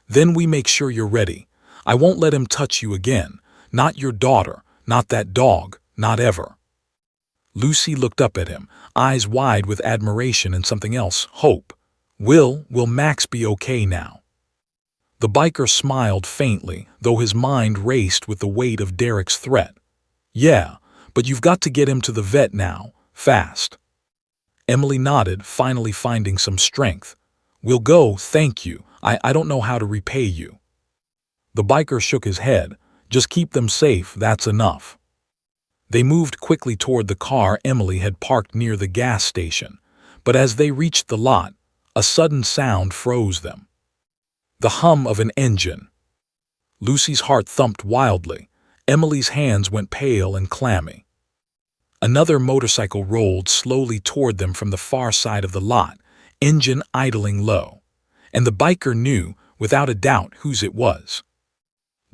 "Then we make sure you're ready. I won't let him touch you again. Not your daughter, not that dog, not ever." Lucy looked up at him, eyes wide with admiration and something else, hope. Will Max be okay now?" The biker smiled faintly, though his mind raced with the weight of Derek's threat. "Yeah, but you've got to get him to the vet now, fast." Emily nodded, finally finding some strength. "We'll go, thank you. I don't know how to repay you." The biker shook his head. "Just keep them safe, that's enough." They moved quickly toward the car Emily had parked near the gas station, but as they reached the lot, a sudden sound froze them. The hum of an engine. Lucy's heart thumped wildly. Emily's hands went pale and clammy. Another motorcycle rolled slowly toward them from the far side of the lot, engine idling low. And the biker knew, without a doubt, whose it was.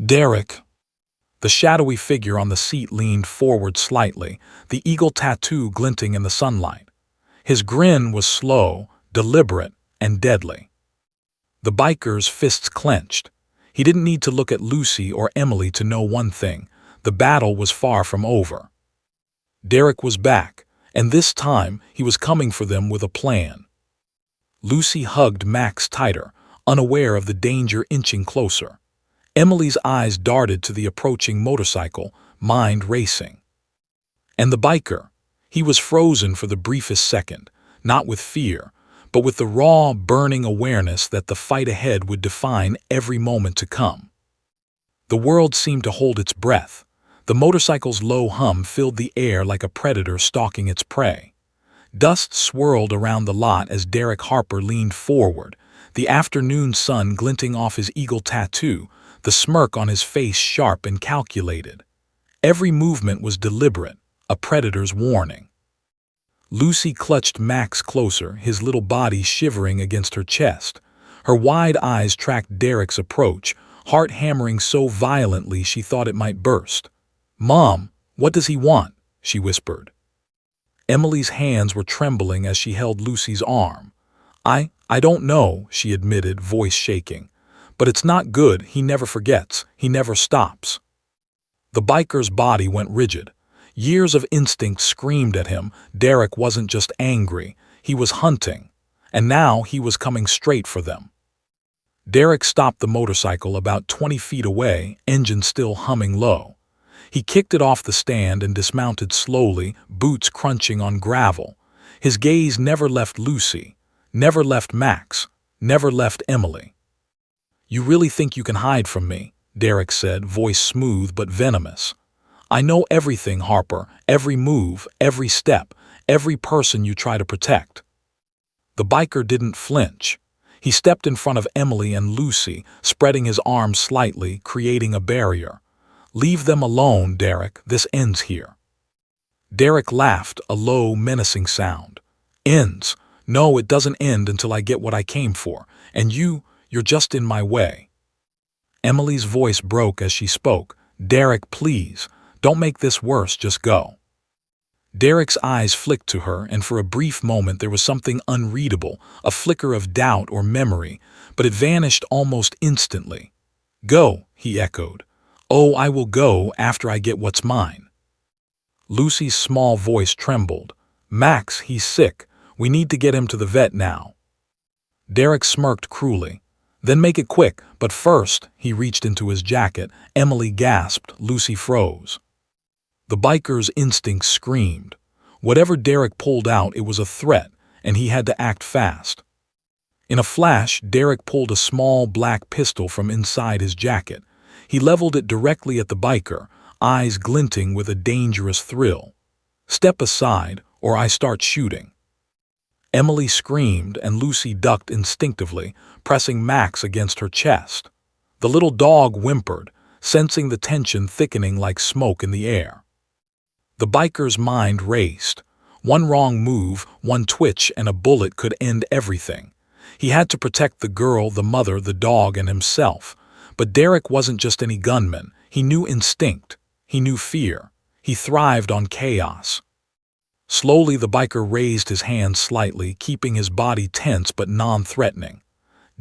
Derek. The shadowy figure on the seat leaned forward slightly, the eagle tattoo glinting in the sunlight. His grin was slow, deliberate, and deadly. The biker's fists clenched. He didn't need to look at Lucy or Emily to know one thing: the battle was far from over. Derek was back, and this time he was coming for them with a plan. Lucy hugged Max tighter, unaware of the danger inching closer. Emily's eyes darted to the approaching motorcycle, mind racing. And the biker, he was frozen for the briefest second, not with fear, but with the raw, burning awareness that the fight ahead would define every moment to come. The world seemed to hold its breath. The motorcycle's low hum filled the air like a predator stalking its prey. Dust swirled around the lot as Derek Harper leaned forward, the afternoon sun glinting off his eagle tattoo, the smirk on his face sharp and calculated. Every movement was deliberate, a predator's warning. Lucy clutched Max closer, his little body shivering against her chest. Her wide eyes tracked Derek's approach, heart hammering so violently she thought it might burst. "Mom, what does he want?" she whispered. Emily's hands were trembling as she held Lucy's arm. I don't know," she admitted, voice shaking. "But it's not good. He never forgets. He never stops." The biker's body went rigid. Years of instinct screamed at him. Derek wasn't just angry. He was hunting. And now he was coming straight for them. Derek stopped the motorcycle about 20 feet away, engine still humming low. He kicked it off the stand and dismounted slowly, boots crunching on gravel. His gaze never left Lucy, never left Max, never left Emily. You really think you can hide from me? Derek said, voice smooth but venomous. I know everything, Harper, every move, every step, every person you try to protect. The biker didn't flinch. He stepped in front of Emily and Lucy, spreading his arms slightly, creating a barrier. Leave them alone, Derek, this ends here. Derek laughed, a low, menacing sound. Ends? No, it doesn't end until I get what I came for, and you're just in my way. Emily's voice broke as she spoke. Derek, please, don't make this worse, just go. Derek's eyes flicked to her, and for a brief moment there was something unreadable, a flicker of doubt or memory, but it vanished almost instantly. Go, he echoed. Oh, I will go after I get what's mine. Lucy's small voice trembled. Max, he's sick. We need to get him to the vet now. Derek smirked cruelly. Then make it quick, but first, he reached into his jacket. Emily gasped. Lucy froze. The biker's instincts screamed. Whatever Derek pulled out, it was a threat, and he had to act fast. In a flash, Derek pulled a small black pistol from inside his jacket. He leveled it directly at the biker, eyes glinting with a dangerous thrill. Step aside, or I start shooting. Emily screamed, and Lucy ducked instinctively, pressing Max against her chest. The little dog whimpered, sensing the tension thickening like smoke in the air. The biker's mind raced. One wrong move, one twitch, and a bullet could end everything. He had to protect the girl, the mother, the dog, and himself. But Derek wasn't just any gunman. He knew instinct. He knew fear. He thrived on chaos. Slowly, the biker raised his hands slightly, keeping his body tense but non-threatening.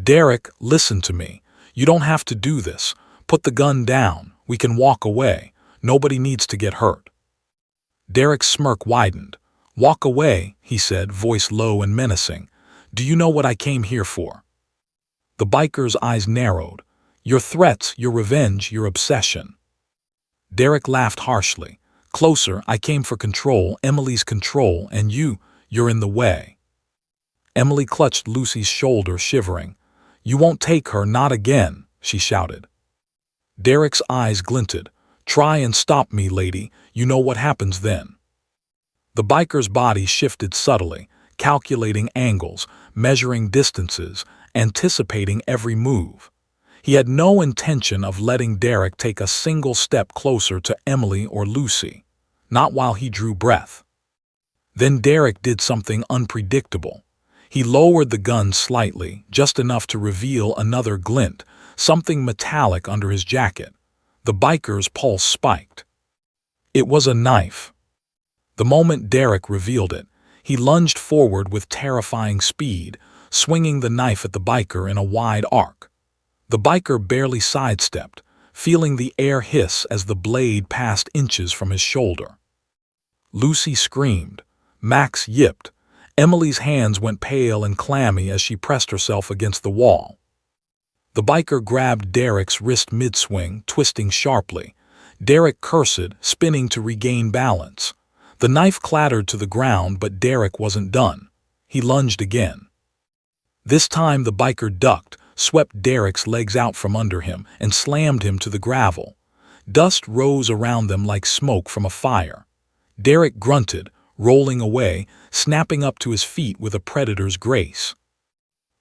Derek, listen to me. You don't have to do this. Put the gun down. We can walk away. Nobody needs to get hurt. Derek's smirk widened. Walk away, he said, voice low and menacing. Do you know what I came here for? The biker's eyes narrowed. Your threats, your revenge, your obsession. Derek laughed harshly. Closer, I came for control, Emily's control, and you're in the way. Emily clutched Lucy's shoulder, shivering. You won't take her, not again, she shouted. Derek's eyes glinted. Try and stop me, lady. You know what happens then. The biker's body shifted subtly, calculating angles, measuring distances, anticipating every move. He had no intention of letting Derek take a single step closer to Emily or Lucy, not while he drew breath. Then Derek did something unpredictable. He lowered the gun slightly, just enough to reveal another glint, something metallic under his jacket. The biker's pulse spiked. It was a knife. The moment Derek revealed it, he lunged forward with terrifying speed, swinging the knife at the biker in a wide arc. The biker barely sidestepped, feeling the air hiss as the blade passed inches from his shoulder. Lucy screamed. Max yipped. Emily's hands went pale and clammy as she pressed herself against the wall. The biker grabbed Derek's wrist mid-swing, twisting sharply. Derek cursed, spinning to regain balance. The knife clattered to the ground, but Derek wasn't done. He lunged again. This time the biker ducked, swept Derek's legs out from under him, and slammed him to the gravel. Dust rose around them like smoke from a fire. Derek grunted, rolling away, snapping up to his feet with a predator's grace.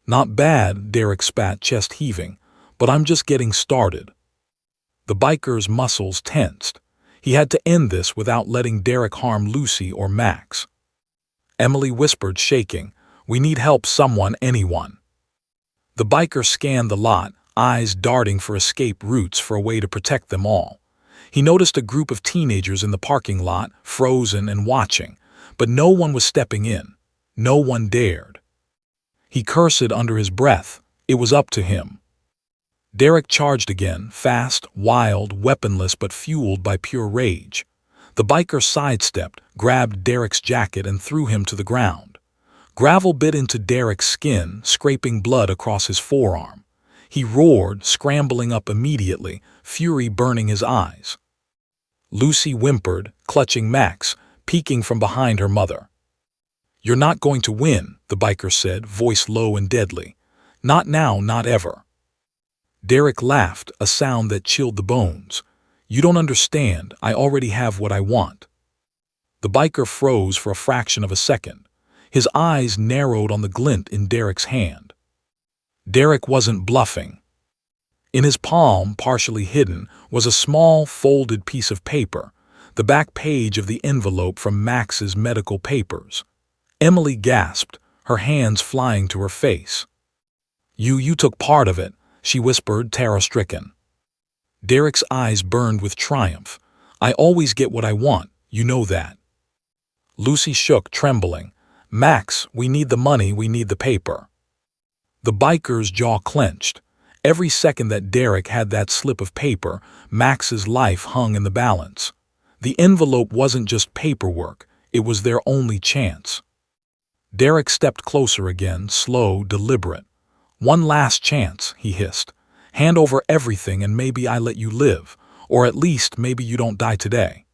Not bad, Derek spat, chest heaving, but I'm just getting started. The biker's muscles tensed. He had to end this without letting Derek harm Lucy or Max. Emily whispered, shaking, We need help, someone, anyone. The biker scanned the lot, eyes darting for escape routes for a way to protect them all. He noticed a group of teenagers in the parking lot, frozen and watching, but no one was stepping in. No one dared. He cursed under his breath. It was up to him. Derek charged again, fast, wild, weaponless but fueled by pure rage. The biker sidestepped, grabbed Derek's jacket and threw him to the ground. Gravel bit into Derek's skin, scraping blood across his forearm. He roared, scrambling up immediately, fury burning his eyes. Lucy whimpered, clutching Max, peeking from behind her mother. You're not going to win, the biker said, voice low and deadly. Not now, not ever. Derek laughed, a sound that chilled the bones. You don't understand, I already have what I want. The biker froze for a fraction of a second. His eyes narrowed on the glint in Derek's hand. Derek wasn't bluffing. In his palm, partially hidden, was a small, folded piece of paper, the back page of the envelope from Max's medical papers. Emily gasped, her hands flying to her face. You took part of it," she whispered, terror-stricken. Derek's eyes burned with triumph. "I always get what I want, you know that." Lucy shook, trembling. "Max, we need the money, we need the paper." The biker's jaw clenched. Every second that Derek had that slip of paper, Max's life hung in the balance. The envelope wasn't just paperwork, it was their only chance. Derek stepped closer again, slow, deliberate. "One last chance," he hissed. "Hand over everything and maybe I let you live, or at least maybe you don't die today."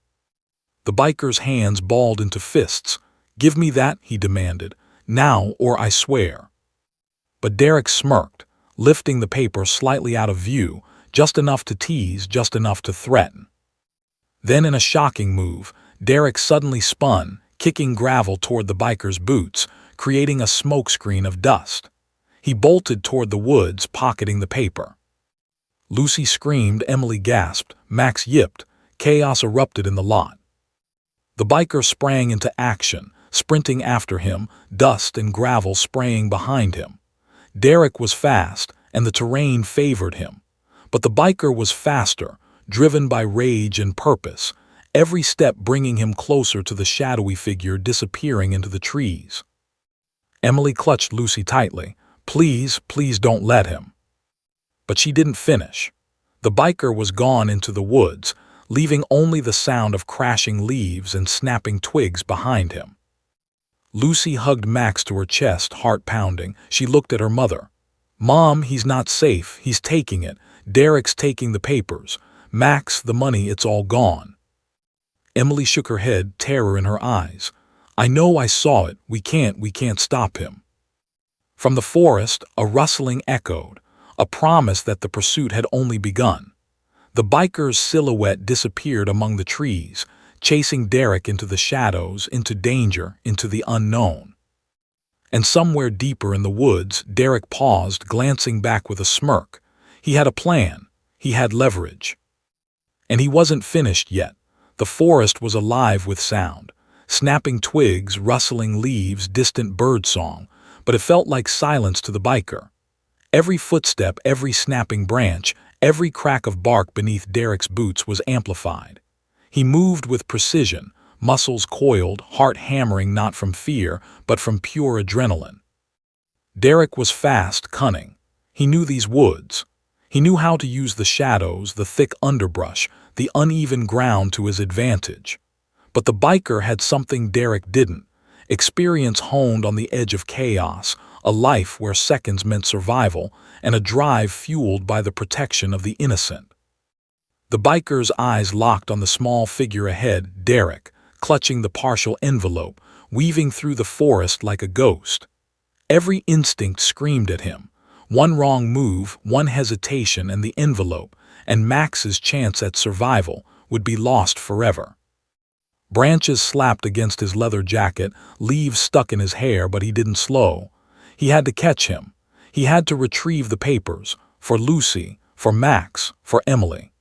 The biker's hands balled into fists. "Give me that," he demanded. "Now, or I swear." But Derek smirked, lifting the paper slightly out of view, just enough to tease, just enough to threaten. Then, in a shocking move, Derek suddenly spun, kicking gravel toward the biker's boots, creating a smokescreen of dust. He bolted toward the woods, pocketing the paper. Lucy screamed, Emily gasped, Max yipped, chaos erupted in the lot. The biker sprang into action, sprinting after him, dust and gravel spraying behind him. Derek was fast, and the terrain favored him. But the biker was faster, driven by rage and purpose, every step bringing him closer to the shadowy figure disappearing into the trees. Emily clutched Lucy tightly. "Please, please don't let him." But she didn't finish. The biker was gone into the woods, leaving only the sound of crashing leaves and snapping twigs behind him. Lucy hugged Max to her chest, heart pounding. She looked at her mother. "Mom, he's not safe. He's taking it. Derek's taking the papers. Max, the money, it's all gone." Emily shook her head, terror in her eyes. "I know, I saw it. We can't stop him." From the forest, a rustling echoed, a promise that the pursuit had only begun. The biker's silhouette disappeared among the trees, chasing Derek into the shadows, into danger, into the unknown. And somewhere deeper in the woods, Derek paused, glancing back with a smirk. He had a plan. He had leverage. And he wasn't finished yet. The forest was alive with sound. Snapping twigs, rustling leaves, distant birdsong, but it felt like silence to the biker. Every footstep, every snapping branch, every crack of bark beneath Derek's boots was amplified. He moved with precision, muscles coiled, heart hammering not from fear, but from pure adrenaline. Derek was fast, cunning. He knew these woods. He knew how to use the shadows, the thick underbrush, the uneven ground to his advantage. But the biker had something Derek didn't: experience honed on the edge of chaos, a life where seconds meant survival, and a drive fueled by the protection of the innocent. The biker's eyes locked on the small figure ahead, Derek, clutching the partial envelope, weaving through the forest like a ghost. Every instinct screamed at him. One wrong move, one hesitation, and the envelope, and Max's chance at survival, would be lost forever. Branches slapped against his leather jacket, leaves stuck in his hair, but he didn't slow. He had to catch him. He had to retrieve the papers, for Lucy, for Max, for Emily.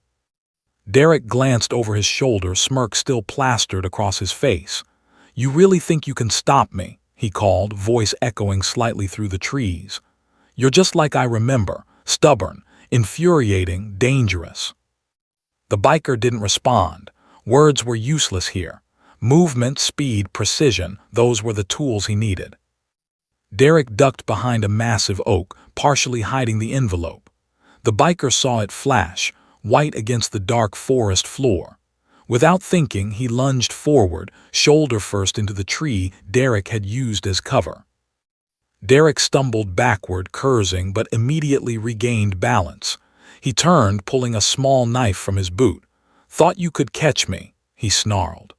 Derek glanced over his shoulder, smirk still plastered across his face. "You really think you can stop me?" he called, voice echoing slightly through the trees. "You're just like I remember, stubborn, infuriating, dangerous." The biker didn't respond. Words were useless here. Movement, speed, precision, those were the tools he needed. Derek ducked behind a massive oak, partially hiding the envelope. The biker saw it flash, white against the dark forest floor. Without thinking, he lunged forward, shoulder first into the tree Derek had used as cover. Derek stumbled backward, cursing, but immediately regained balance. He turned, pulling a small knife from his boot. "Thought you could catch me," he snarled.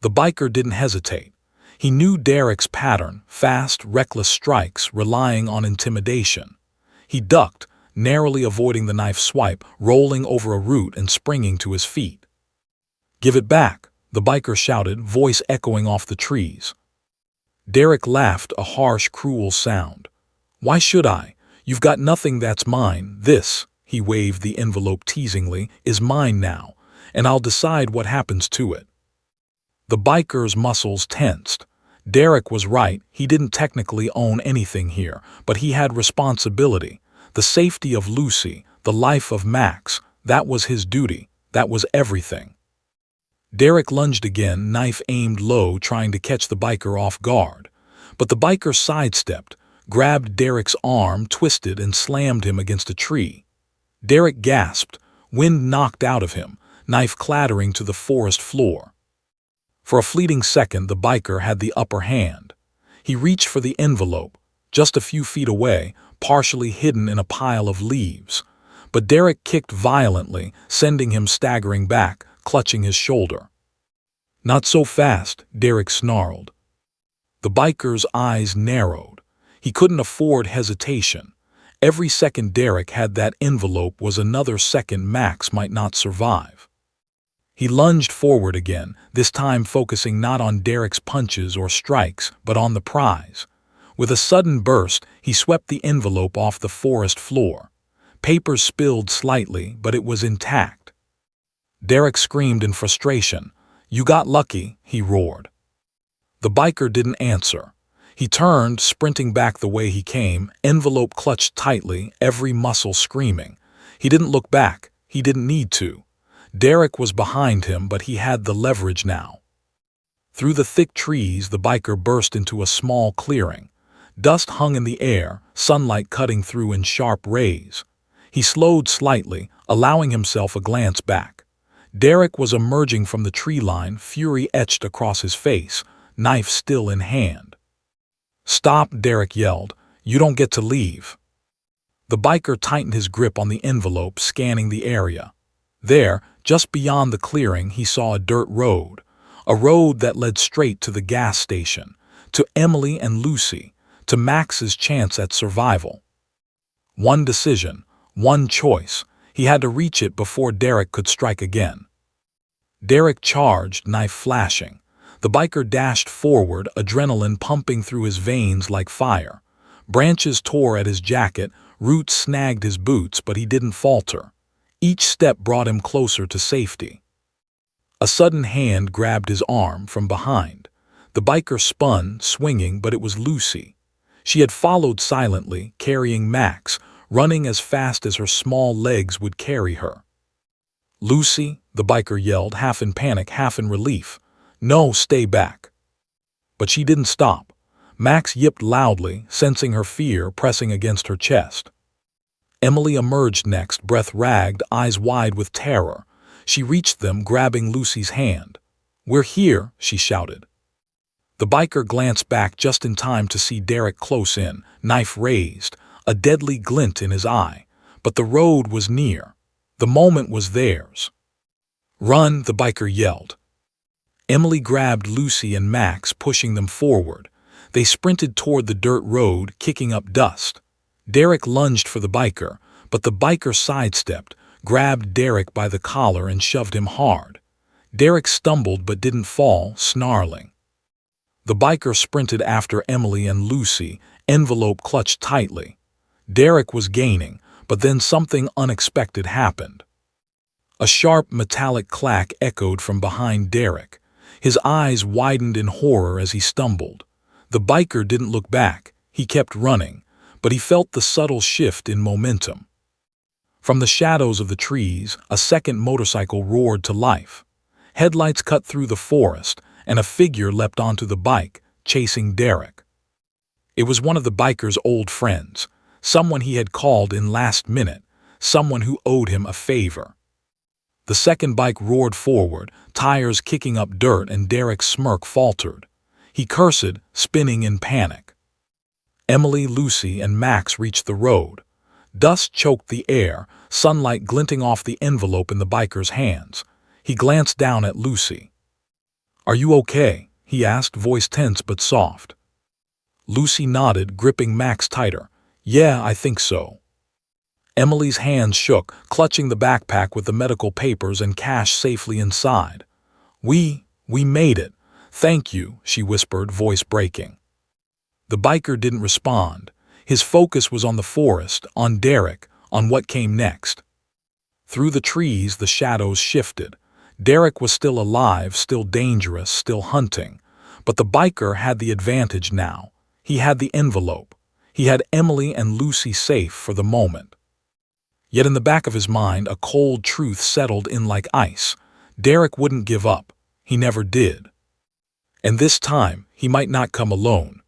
The biker didn't hesitate. He knew Derek's pattern: fast, reckless strikes, relying on intimidation. He ducked, narrowly avoiding the knife swipe, rolling over a root and springing to his feet. "Give it back," the biker shouted, voice echoing off the trees. Derek laughed, a harsh, cruel sound. "Why should I? You've got nothing that's mine. This," he waved the envelope teasingly, "is mine now, and I'll decide what happens to it." The biker's muscles tensed. Derek was right, he didn't technically own anything here, but he had responsibility. The safety of Lucy, the life of Max, that was his duty, that was everything. Derek lunged again, knife aimed low, trying to catch the biker off guard. But the biker sidestepped, grabbed Derek's arm, twisted, and slammed him against a tree. Derek gasped, wind knocked out of him, knife clattering to the forest floor. For a fleeting second, the biker had the upper hand. He reached for the envelope, just a few feet away, partially hidden in a pile of leaves. But Derek kicked violently, sending him staggering back, clutching his shoulder. "Not so fast," Derek snarled. The biker's eyes narrowed. He couldn't afford hesitation. Every second Derek had that envelope was another second Max might not survive. He lunged forward again, this time focusing not on Derek's punches or strikes, but on the prize. With a sudden burst, he swept the envelope off the forest floor. Paper spilled slightly, but it was intact. Derek screamed in frustration. "You got lucky," he roared. The biker didn't answer. He turned, sprinting back the way he came, envelope clutched tightly, every muscle screaming. He didn't look back. He didn't need to. Derek was behind him, but he had the leverage now. Through the thick trees, the biker burst into a small clearing. Dust hung in the air, sunlight cutting through in sharp rays. He slowed slightly, allowing himself a glance back. Derek was emerging from the tree line, fury etched across his face, knife still in hand. "Stop," Derek yelled. "You don't get to leave." The biker tightened his grip on the envelope, scanning the area. There, just beyond the clearing, he saw a dirt road. A road that led straight to the gas station, to Emily and Lucy, to Max's chance at survival. One decision, one choice. He had to reach it before Derek could strike again. Derek charged, knife flashing. The biker dashed forward, adrenaline pumping through his veins like fire. Branches tore at his jacket, roots snagged his boots, but he didn't falter. Each step brought him closer to safety. A sudden hand grabbed his arm from behind. The biker spun, swinging, but it was Lucy. She had followed silently, carrying Max, running as fast as her small legs would carry her. "Lucy," the biker yelled, half in panic, half in relief. "No, stay back." But she didn't stop. Max yipped loudly, sensing her fear pressing against her chest. Emily emerged next, breath ragged, eyes wide with terror. She reached them, grabbing Lucy's hand. "We're here," she shouted. The biker glanced back just in time to see Derek close in, knife raised, a deadly glint in his eye. But the road was near. The moment was theirs. "Run," the biker yelled. Emily grabbed Lucy and Max, pushing them forward. They sprinted toward the dirt road, kicking up dust. Derek lunged for the biker, but the biker sidestepped, grabbed Derek by the collar and shoved him hard. Derek stumbled but didn't fall, snarling. The biker sprinted after Emily and Lucy, envelope clutched tightly. Derek was gaining, but then something unexpected happened. A sharp metallic clack echoed from behind Derek. His eyes widened in horror as he stumbled. The biker didn't look back. He kept running, but he felt the subtle shift in momentum. From the shadows of the trees, a second motorcycle roared to life. Headlights cut through the forest, and a figure leapt onto the bike, chasing Derek. It was one of the biker's old friends, someone he had called in last minute, someone who owed him a favor. The second bike roared forward, tires kicking up dirt, and Derek's smirk faltered. He cursed, spinning in panic. Emily, Lucy, and Max reached the road. Dust choked the air, sunlight glinting off the envelope in the biker's hands. He glanced down at Lucy. "Are you okay?" he asked, voice tense but soft. Lucy nodded, gripping Max tighter. "Yeah, I think so." Emily's hands shook, clutching the backpack with the medical papers and cash safely inside. We made it. Thank you, she whispered, voice breaking. The biker didn't respond. His focus was on the forest, on Derek, on what came next. Through the trees, the shadows shifted. Derek was still alive, still dangerous, still hunting. But the biker had the advantage now. He had the envelope. He had Emily and Lucy safe for the moment. Yet in the back of his mind, a cold truth settled in like ice. Derek wouldn't give up. He never did. And this time, he might not come alone.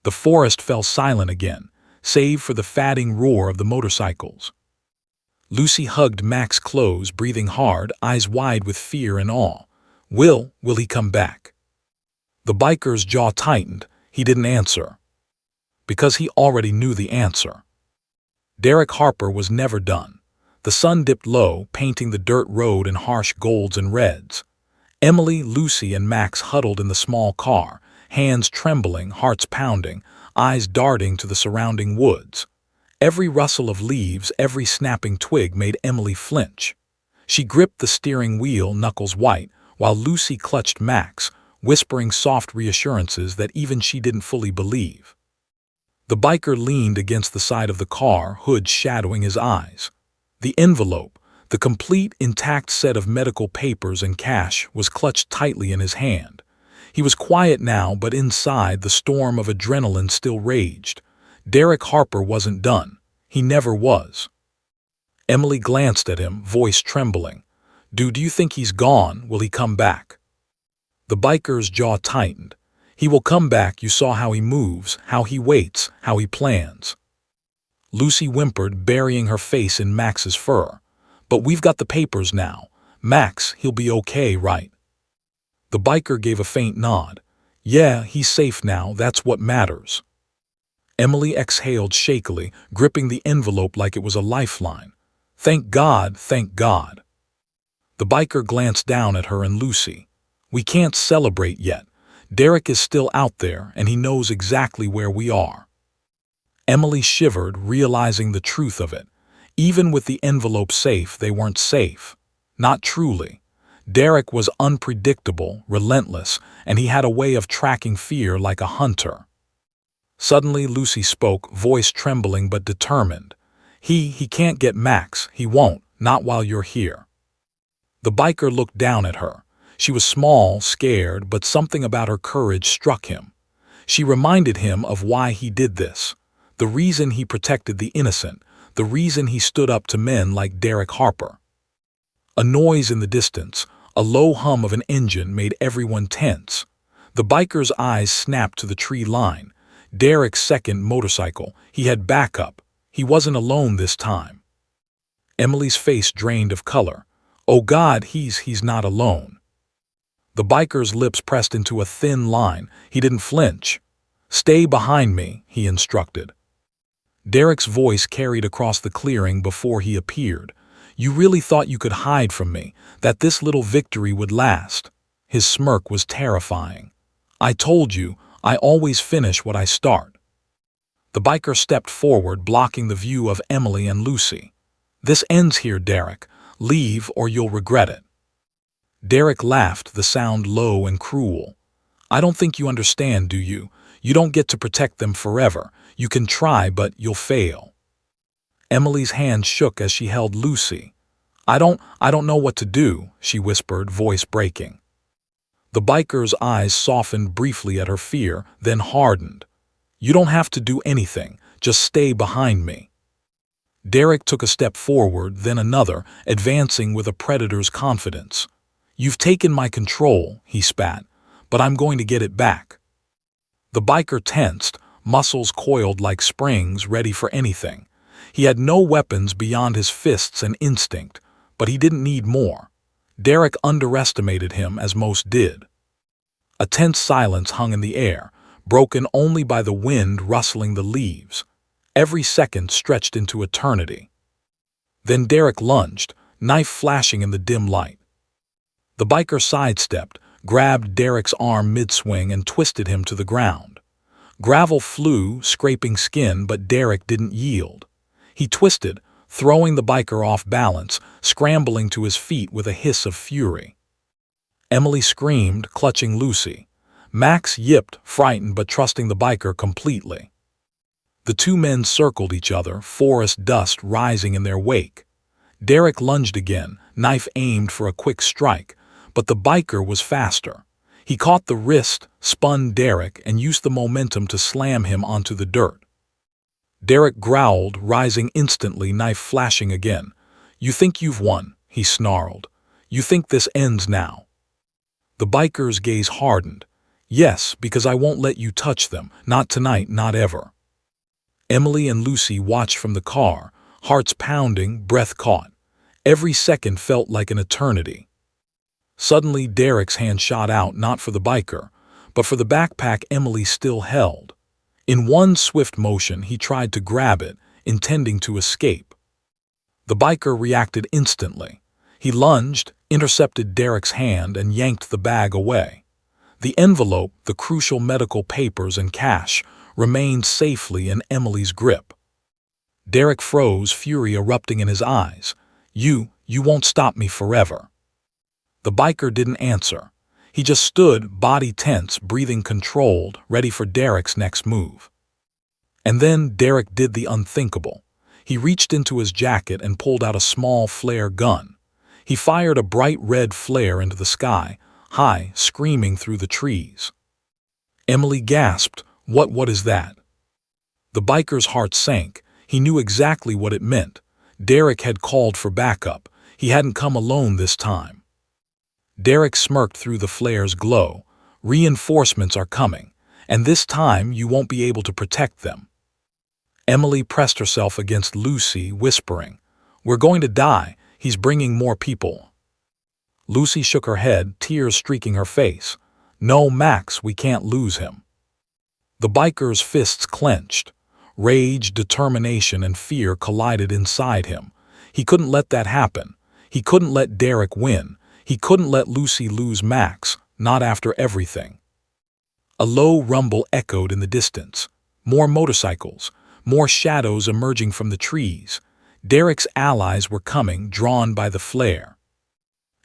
The forest fell silent again, save for the fatting roar of the motorcycles. Lucy hugged Max close, breathing hard, eyes wide with fear and awe. Will he come back? The biker's jaw tightened. He didn't answer. Because he already knew the answer. Derek Harper was never done. The sun dipped low, painting the dirt road in harsh golds and reds. Emily, Lucy, and Max huddled in the small car, hands trembling, hearts pounding, eyes darting to the surrounding woods. Every rustle of leaves, every snapping twig made Emily flinch. She gripped the steering wheel, knuckles white, while Lucy clutched Max, whispering soft reassurances that even she didn't fully believe. The biker leaned against the side of the car, hood shadowing his eyes. The envelope, the complete, intact set of medical papers and cash, was clutched tightly in his hand. He was quiet now, but inside the storm of adrenaline still raged. Derek Harper wasn't done. He never was. Emily glanced at him, voice trembling. Do you think he's gone? Will he come back? The biker's jaw tightened. He will come back. You saw how he moves, how he waits, how he plans. Lucy whimpered, burying her face in Max's fur. But we've got the papers now. Max, he'll be okay, right? The biker gave a faint nod. Yeah, he's safe now, that's what matters. Emily exhaled shakily, gripping the envelope like it was a lifeline. Thank God, thank God. The biker glanced down at her and Lucy. We can't celebrate yet. Derek is still out there, and he knows exactly where we are. Emily shivered, realizing the truth of it. Even with the envelope safe, they weren't safe. Not truly. Derek was unpredictable, relentless, and he had a way of tracking fear like a hunter. Suddenly, Lucy spoke, voice trembling but determined. He can't get Max. He won't, not while you're here. The biker looked down at her. She was small, scared, but something about her courage struck him. She reminded him of why he did this. The reason he protected the innocent. The reason he stood up to men like Derek Harper. A noise in the distance, a low hum of an engine made everyone tense. The biker's eyes snapped to the tree line. Derek's second motorcycle. He had backup. He wasn't alone this time. Emily's face drained of color. Oh God, he's not alone. The biker's lips pressed into a thin line. He didn't flinch. Stay behind me, he instructed. Derek's voice carried across the clearing before he appeared. You really thought you could hide from me, that this little victory would last? His smirk was terrifying. I told you, I always finish what I start. The biker stepped forward, blocking the view of Emily and Lucy. This ends here, Derek. Leave or you'll regret it. Derek laughed, the sound low and cruel. I don't think you understand, do you? You don't get to protect them forever. You can try, but you'll fail. Emily's hand shook as she held Lucy. I don't know what to do, she whispered, voice breaking. The biker's eyes softened briefly at her fear, then hardened. You don't have to do anything, just stay behind me. Derek took a step forward, then another, advancing with a predator's confidence. You've taken my control, he spat, but I'm going to get it back. The biker tensed, muscles coiled like springs, ready for anything. He had no weapons beyond his fists and instinct, but he didn't need more. Derek underestimated him, as most did. A tense silence hung in the air, broken only by the wind rustling the leaves. Every second stretched into eternity. Then Derek lunged, knife flashing in the dim light. The biker sidestepped, grabbed Derek's arm mid-swing and twisted him to the ground. Gravel flew, scraping skin, but Derek didn't yield. He twisted, throwing the biker off balance, scrambling to his feet with a hiss of fury. Emily screamed, clutching Lucy. Max yipped, frightened but trusting the biker completely. The two men circled each other, forest dust rising in their wake. Derek lunged again, knife aimed for a quick strike, but the biker was faster. He caught the wrist, spun Derek, and used the momentum to slam him onto the dirt. Derek growled, rising instantly, knife flashing again. "You think you've won," he snarled. "You think this ends now?" The biker's gaze hardened. "Yes, because I won't let you touch them. Not tonight, not ever." Emily and Lucy watched from the car, hearts pounding, breath caught. Every second felt like an eternity. Suddenly, Derek's hand shot out, not for the biker, but for the backpack Emily still held. In one swift motion, he tried to grab it, intending to escape. The biker reacted instantly. He lunged, intercepted Derek's hand, and yanked the bag away. The envelope, the crucial medical papers and cash, remained safely in Emily's grip. Derek froze, fury erupting in his eyes. You won't stop me forever." The biker didn't answer. He just stood, body tense, breathing controlled, ready for Derek's next move. And then Derek did the unthinkable. He reached into his jacket and pulled out a small flare gun. He fired a bright red flare into the sky, high, screaming through the trees. Emily gasped, What is that?" The biker's heart sank. He knew exactly what it meant. Derek had called for backup. He hadn't come alone this time. Derek smirked through the flare's glow. "Reinforcements are coming, and this time you won't be able to protect them." Emily pressed herself against Lucy, whispering, "We're going to die. He's bringing more people." Lucy shook her head, tears streaking her face. "No, Max, we can't lose him." The biker's fists clenched. Rage, determination, and fear collided inside him. He couldn't let that happen. He couldn't let Derek win. He couldn't let Lucy lose Max, not after everything. A low rumble echoed in the distance. More motorcycles, more shadows emerging from the trees. Derek's allies were coming, drawn by the flare.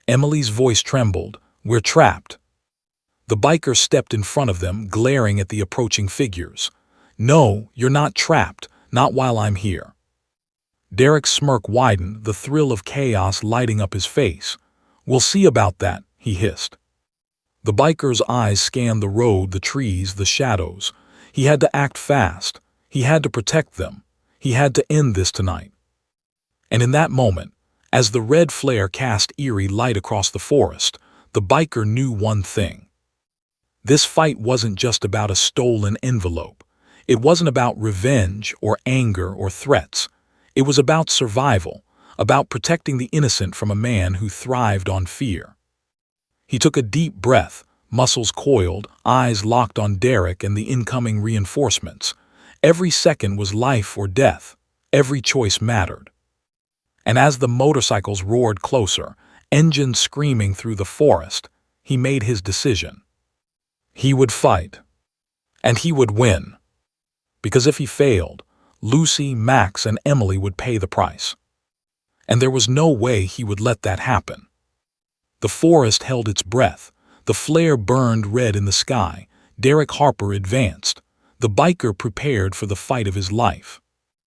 Emily's voice trembled. "We're trapped." The biker stepped in front of them, glaring at the approaching figures. "No, you're not trapped, not while I'm here." Derek's smirk widened, the thrill of chaos lighting up his face. "We'll see about that," he hissed. The biker's eyes scanned the road, the trees, the shadows. He had to act fast. He had to protect them. He had to end this tonight. And in that moment, as the red flare cast eerie light across the forest, the biker knew one thing. This fight wasn't just about a stolen envelope. It wasn't about revenge or anger or threats. It was about survival, about protecting the innocent from a man who thrived on fear. He took a deep breath, muscles coiled, eyes locked on Derek and the incoming reinforcements. Every second was life or death. Every choice mattered. And as the motorcycles roared closer, engines screaming through the forest, he made his decision. He would fight. And he would win. Because if he failed, Lucy, Max, and Emily would pay the price. And there was no way he would let that happen. The forest held its breath. The flare burned red in the sky. Derek Harper advanced. The biker prepared for the fight of his life.